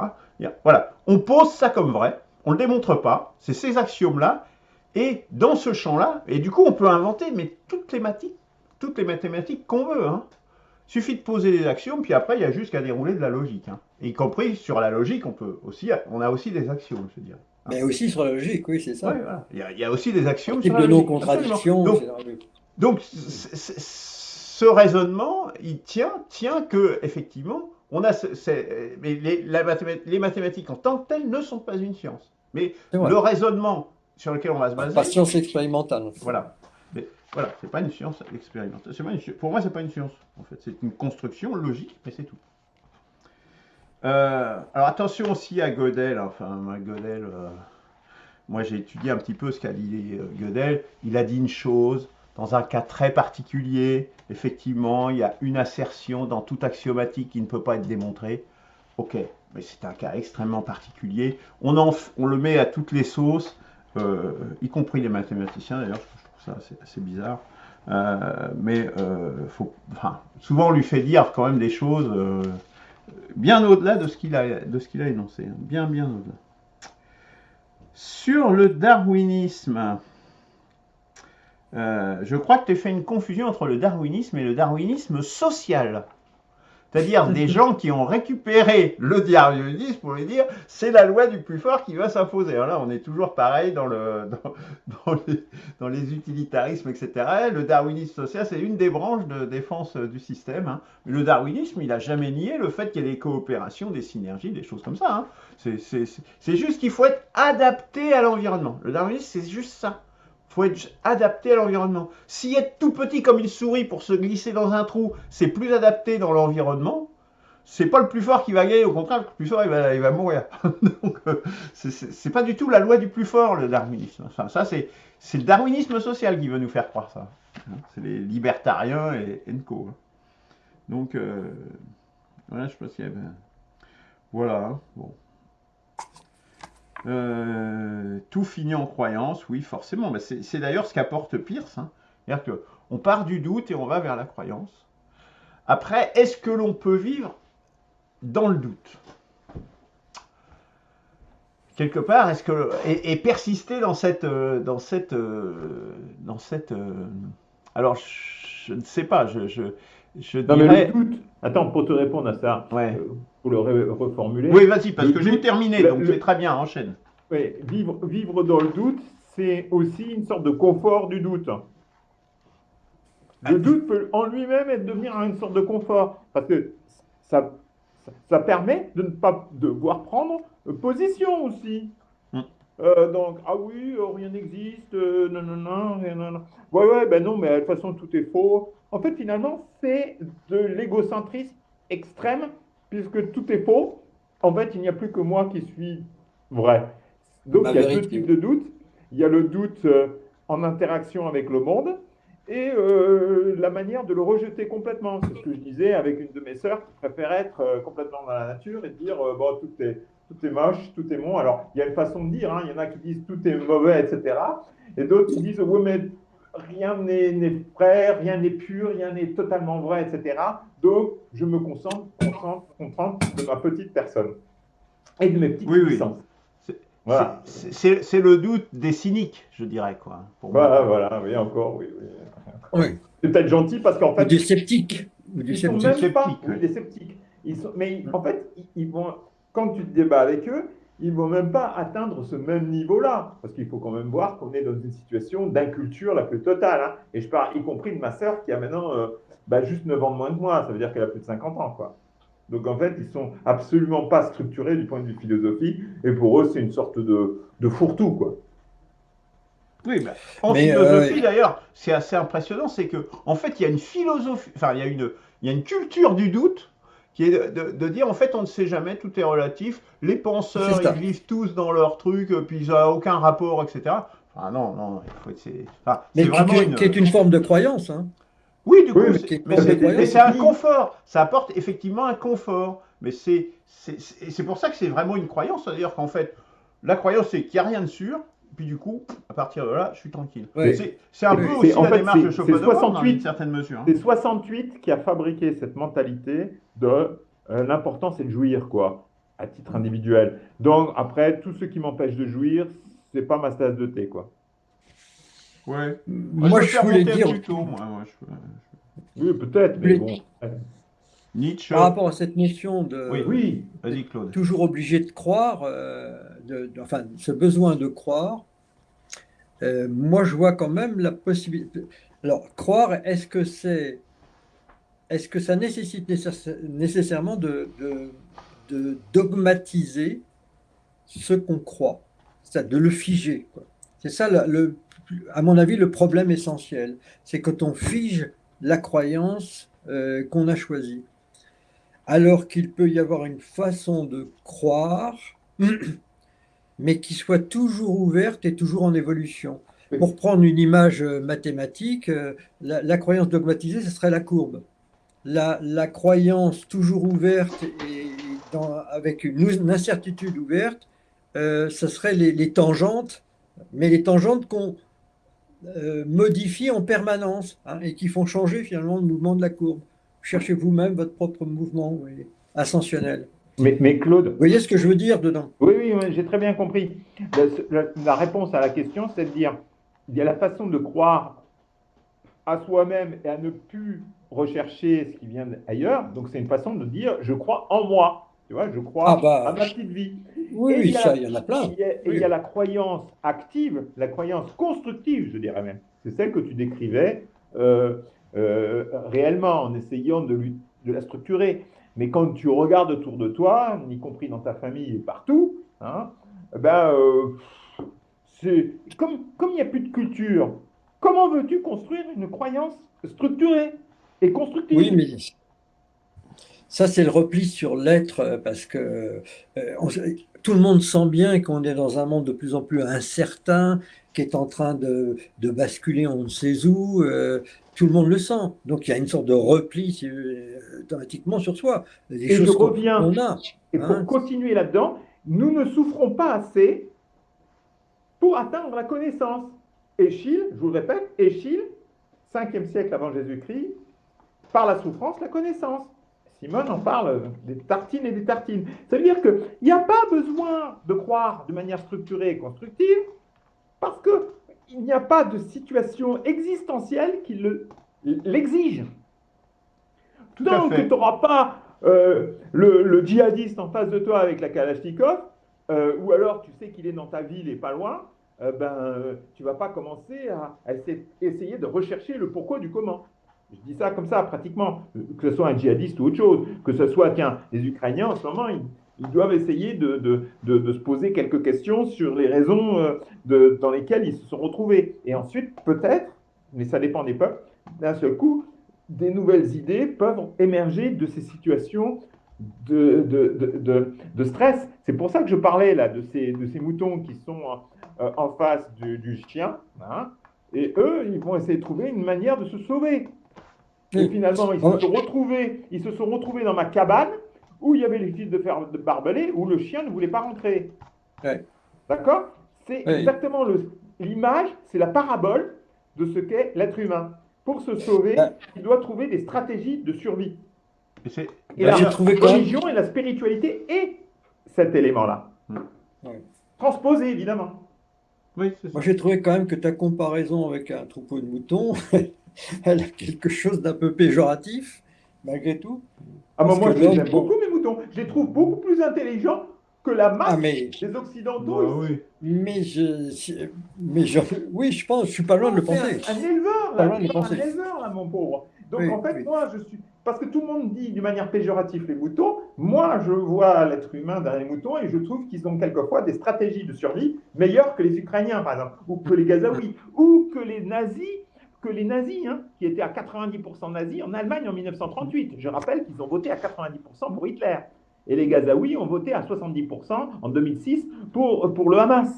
Voilà, on pose ça comme vrai, on ne le démontre pas, c'est ces axiomes-là, et dans ce champ-là, et du coup on peut inventer mais toutes les mathématiques qu'on veut. Hein. Il suffit de poser des axiomes, puis après il y a juste qu'à dérouler de la logique. Hein. Et y compris sur la logique, on a aussi des axiomes, je dirais. Hein. Mais aussi sur la logique, oui, c'est ça. Ouais, voilà. Il y a aussi des axiomes Type sur la de logique. non-contradiction, Absolument. Donc, ce raisonnement, il tient que effectivement, on a mais les mathématiques en tant que telles ne sont pas une science. Mais le raisonnement sur lequel on va se baser. Pas science expérimentale. Voilà. Mais voilà, c'est pas une science expérimentale. Pour moi, c'est pas une science. En fait, c'est une construction logique, mais c'est tout. Alors attention aussi à Gödel. Enfin, Gödel. Moi, j'ai étudié un petit peu ce qu'a dit Gödel. Il a dit une chose. Dans un cas très particulier, effectivement, il y a une assertion dans toute axiomatique qui ne peut pas être démontrée. Ok, mais c'est un cas extrêmement particulier. On le met à toutes les sauces, y compris les mathématiciens d'ailleurs, je trouve ça assez bizarre. Souvent on lui fait dire quand même des choses bien au-delà de ce qu'il a énoncé. Hein, bien au-delà. Sur le darwinisme, je crois que tu as fait une confusion entre le darwinisme et le darwinisme social. C'est-à-dire des gens qui ont récupéré le darwinisme pour lui dire c'est la loi du plus fort qui va s'imposer. Alors là, on est toujours pareil dans les utilitarismes, etc. Le darwinisme social, c'est une des branches de défense du système. Hein. Mais le darwinisme, il n'a jamais nié le fait qu'il y ait des coopérations, des synergies, des choses comme ça. Hein. C'est juste qu'il faut être adapté à l'environnement. Le darwinisme, c'est juste ça. Il faut être adapté à l'environnement. Si être tout petit comme une souris pour se glisser dans un trou, c'est plus adapté dans l'environnement, c'est pas le plus fort qui va gagner, au contraire, le plus fort, il va mourir. Donc, c'est pas du tout la loi du plus fort, le darwinisme. Enfin, ça, c'est le darwinisme social qui veut nous faire croire ça. C'est les libertariens et co. Donc, voilà, je sais pas s'il y avait... Voilà, bon. Tout finit en croyance, oui, forcément. C'est d'ailleurs ce qu'apporte Peirce. Hein. C'est-à-dire qu'on part du doute et on va vers la croyance. Après, est-ce que l'on peut vivre dans le doute? Quelque part, et persister dans cette alors, je ne sais pas, je Non, dirais... mais le doute, attends, pour te répondre à ça, Ouais. pour le reformuler. Oui, vas-y, parce que je j'ai terminé, donc c'est très bien, enchaîne. Oui, vivre dans le doute, c'est aussi une sorte de confort du doute. Le doute peut en lui-même devenir une sorte de confort, parce que ça permet de ne pas devoir prendre position aussi. Donc, ah oui, rien n'existe, non, rien, non. Ouais, ben non, mais de toute façon, tout est faux. En fait, finalement, c'est de l'égocentrisme extrême, puisque tout est faux. En fait, il n'y a plus que moi qui suis vrai. Donc, il y a deux types de doutes. Il y a le doute en interaction avec le monde et la manière de le rejeter complètement. C'est ce que je disais avec une de mes sœurs qui préfère être complètement dans la nature et dire bon, tout est moche, tout est bon. Alors, il y a une façon de dire, hein, il y en a qui disent tout est mauvais, etc. Et d'autres qui disent oui, mais rien n'est vrai, rien n'est pur, rien n'est totalement vrai, etc. Donc, je me concentre de ma petite personne et de mes petites puissances. Voilà. C'est le doute des cyniques, je dirais, quoi. Pour voilà, oui, encore, oui. C'est peut-être gentil parce qu'en fait... Ou des sceptiques. Ils sont même pas... Oui, des sceptiques. Mais en fait, ils vont... Quand tu te débats avec eux, ils ne vont même pas atteindre ce même niveau-là. Parce qu'il faut quand même voir qu'on est dans une situation d'inculture la plus totale. Hein. Et je parle y compris de ma sœur qui a maintenant juste 9 ans de moins que moi. Ça veut dire qu'elle a plus de 50 ans, quoi. Donc en fait, ils ne sont absolument pas structurés du point de vue philosophique. Et pour eux, c'est une sorte de fourre-tout, quoi. Oui, en philosophie, d'ailleurs, c'est assez impressionnant, c'est qu'en fait, il y a une philosophie, enfin, il y a une culture du doute qui est de dire, en fait, on ne sait jamais, tout est relatif, les penseurs, ils vivent tous dans leur truc, puis ils n'ont aucun rapport, etc. Enfin, non, mais qui est une forme de croyance, hein. Oui, du coup, mais c'est un confort, ça apporte effectivement un confort, mais c'est pour ça que c'est vraiment une croyance, c'est-à-dire qu'en fait, la croyance, c'est qu'il n'y a rien de sûr, puis du coup, à partir de là, je suis tranquille. Ouais. C'est un Oui, peu oui. aussi En la fait, démarche de c'est Schopenhauer dans 68. une certaine mesure. C'est 68 qui a fabriqué cette mentalité de l'important c'est de jouir, quoi, à titre individuel. Donc, après, tous ceux qui m'empêchent de jouir, c'est pas ma tasse de thé, quoi. Ouais. Moi, je Moi, veux je faire voulais monter dire, plus tôt, moi. Oui, peut-être, je mais voulais- bon. Nietzsche. par rapport à cette notion Oui, Oui, vas-y, Claude. toujours obligé de croire, enfin, ce besoin de croire, moi, je vois quand même la possibilité. Alors, croire, est-ce que ça nécessite nécessairement de dogmatiser ce qu'on croit, c'est-à-dire de le figer, quoi. C'est ça, à mon avis, le problème essentiel. C'est quand on fige la croyance qu'on a choisie. Alors qu'il peut y avoir une façon de croire, mais qui soit toujours ouverte et toujours en évolution. Pour prendre une image mathématique, la croyance dogmatisée, ce serait la courbe. La croyance toujours ouverte et avec une incertitude ouverte, ce serait les tangentes, mais les tangentes qu'on modifie en permanence, hein, et qui font changer finalement le mouvement de la courbe. Cherchez vous-même votre propre mouvement, oui, ascensionnel. mais Vous Claude, voyez ce que je veux dire dedans? oui, oui, oui, j'ai très bien compris. La réponse à la question, c'est de dire, il y a la façon de croire à soi-même et à ne plus rechercher ce qui vient ailleurs. Donc, c'est une façon de dire, je crois en moi. Tu vois, je Ah crois à bah ma petite vie. oui, Et oui, ça, il y en a plein. il y Oui. a la croyance active, la croyance constructive, je dirais même. C'est celle que tu décrivais réellement en essayant de la structurer. Mais quand tu regardes autour de toi, y compris dans ta famille et partout, hein, ben, c'est comme il n'y a plus de culture, comment veux-tu construire une croyance structurée et Oui, constructive? mais ça, c'est le repli sur l'être, parce que tout le monde sent bien qu'on est dans un monde de plus en plus incertain, qui est en train de basculer on ne sait où. Tout le monde le sent. Donc, il y a une sorte de repli automatiquement sur soi. Des Et je choses reviens, qu'on a. et pour Hein. continuer là-dedans, nous ne souffrons pas assez pour atteindre la connaissance. Échille, je vous le répète, Échille, 5e siècle avant Jésus-Christ, par la souffrance, la connaissance. Simone en parle des tartines et des tartines. Ça veut dire qu'il n'y a pas besoin de croire de manière structurée et constructive parce qu'il n'y a pas de situation existentielle qui l'exige. Tout à Tant que tu fait. n'auras pas le djihadiste en face de toi avec la Kalachnikov, ou alors tu sais qu'il est dans ta ville et pas loin, tu ne vas pas commencer à essayer de rechercher le pourquoi du comment. Je dis ça comme ça, pratiquement, que ce soit un djihadiste ou autre chose, que ce soit, tiens, les Ukrainiens en ce moment, ils doivent essayer de se poser quelques questions sur les raisons dans lesquelles ils se sont retrouvés. Et ensuite, peut-être, mais ça dépend des peuples, d'un seul coup, des nouvelles idées peuvent émerger de ces situations de stress. C'est pour ça que je parlais là de ces moutons qui sont en face du chien, hein, et eux, ils vont essayer de trouver une manière de se sauver. Et Oui. finalement, Oh, ils se sont retrouvés dans ma cabane où il y avait les fils de fer de barbelés, où le chien ne voulait pas rentrer. ouais, D'accord? C'est ouais. exactement l'image, c'est la parabole de ce qu'est l'être humain. Pour se sauver, Ben, il doit trouver des stratégies de survie. Et ben, j'ai la trouvé quand même. religion et la spiritualité est cet élément-là. Ouais. Transposé, évidemment. Oui, c'est Moi, ça. j'ai trouvé quand même que ta comparaison avec un troupeau de moutons, elle a quelque chose d'un peu péjoratif, malgré tout, Ah, parce que moi, je les l'homme, aime beaucoup, mes moutons. Je les trouve beaucoup plus intelligents que la ah masse mais, des Occidentaux Bah ici. oui. mais oui, je pense, je suis pas loin de Non, le c'est penser, un éleveur, pas là. loin de Tu le parles d'un penser. éleveur, là, mon pauvre. Donc, en Oui, fait, oui. moi, je suis. Parce que tout le monde dit d'une manière péjorative les moutons, moi, je vois l'être humain derrière les moutons et je trouve qu'ils ont quelquefois des stratégies de survie meilleures que les Ukrainiens, par exemple, ou que les Gazaouis, ou que les nazis, hein, qui étaient à 90% nazis en Allemagne en 1938. Je rappelle qu'ils ont voté à 90% pour Hitler. Et les Gazaouis ont voté à 70% en 2006 pour le Hamas.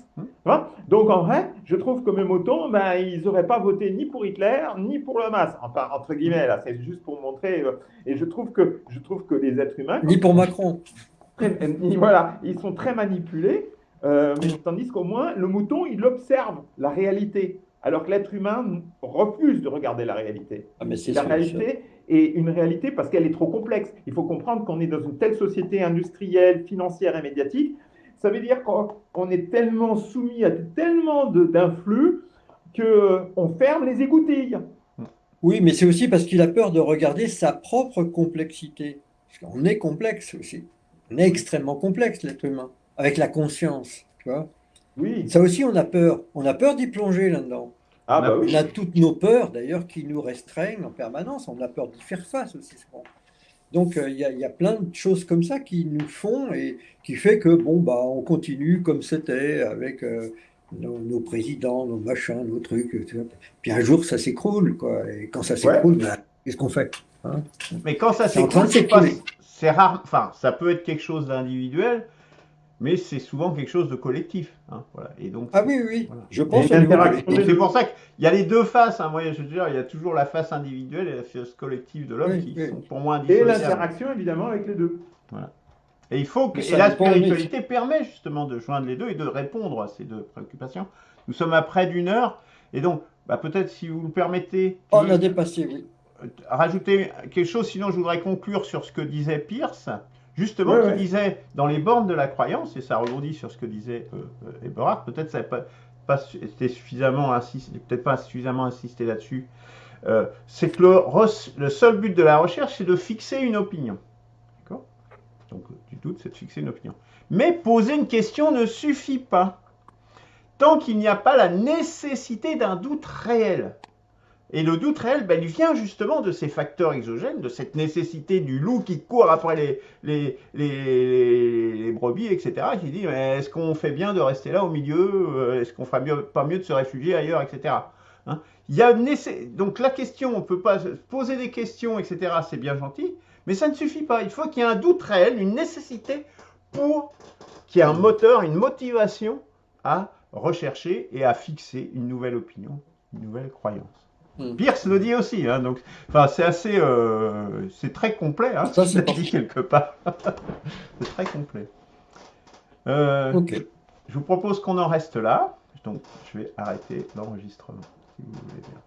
Hein. Donc en vrai, je trouve que mes moutons, ils n'auraient pas voté ni pour Hitler, ni pour le Hamas. Enfin, entre guillemets, là, c'est juste pour montrer. Et je trouve que les êtres humains, Ni pour Macron. voilà, ils sont très manipulés Mais tandis qu'au moins, le mouton, il observe la réalité, alors que l'être humain refuse de regarder la réalité. Ah, mais Et c'est la sûr. réalité est une réalité parce qu'elle est trop complexe. Il faut comprendre qu'on est dans une telle société industrielle, financière et médiatique. Ça veut dire qu'on est tellement soumis à tellement d'influx qu'on ferme les écoutilles. Oui, mais c'est aussi parce qu'il a peur de regarder sa propre complexité. Parce qu'on est complexe aussi. On est extrêmement complexe, l'être humain, avec la conscience, tu vois. Oui. Ça aussi, on a peur. On a peur d'y plonger là-dedans. Ah On a- bah On oui. a toutes nos peurs, d'ailleurs, qui nous restreignent en permanence. On a peur d'y faire face aussi, souvent. Donc, il y a plein de choses comme ça qui nous font et qui fait que, bon, bah, on continue comme c'était avec nos présidents, nos machins, nos trucs. Tu vois. Puis un jour, ça s'écroule, quoi. Et quand ça Ouais. s'écroule, bah, qu'est-ce qu'on fait? Hein. Mais quand ça C'est en train s'écroule, de s'écrouler. c'est rare. Enfin, ça peut être quelque chose d'individuel, mais c'est souvent quelque chose de collectif. Hein, voilà. Et donc, Ah oui, oui, oui. voilà. Je Il y a pense une au niveau interaction Donc des collectif. c'est deux. pour ça qu'il y a les deux faces. Hein. Moi, je veux dire, il y a toujours la face individuelle et la face collective de l'homme Oui, qui sont oui. pour moi Et indissociables. l'interaction, évidemment, avec les deux. Voilà. Et il faut que, Mais et ça la dépend où on est. spiritualité permet justement de joindre les deux et de répondre à ces deux préoccupations. Nous sommes à près d'une heure, et donc bah, peut-être si vous le permettez, tu On a veux dépassé, oui. rajouter quelque chose, sinon je voudrais conclure sur ce que disait Pierce, justement, Ouais, qui ouais. disait dans les bornes de la croyance, et ça rebondit sur ce que disait Eberhard, peut-être ça n'a pas été suffisamment insisté, peut-être pas suffisamment insisté là-dessus, c'est que le seul but de la recherche, c'est de fixer une opinion. D'accord. Donc, du doute, c'est de fixer une opinion. Mais poser une question ne suffit pas. Tant qu'il n'y a pas la nécessité d'un doute réel. Et le doute réel, ben, il vient justement de ces facteurs exogènes, de cette nécessité du loup qui court après les brebis, etc., qui dit, est-ce qu'on fait bien de rester là au milieu? Est-ce qu'on ferait pas mieux de se réfugier ailleurs, etc. Hein. Il y a donc la question, on peut pas poser des questions, etc., c'est bien gentil, mais ça ne suffit pas. Il faut qu'il y ait un doute réel, une nécessité pour qu'il y ait un moteur, une motivation à rechercher et à fixer une nouvelle opinion, une nouvelle croyance. Hmm. Pierce le dit aussi, hein, donc, enfin, c'est assez, c'est très complet, hein, Ça, ce qu'il c'est a pas dit faux. quelque part. C'est très complet. Euh, Ok. je vous propose qu'on en reste là, donc je vais arrêter l'enregistrement, si vous voulez bien.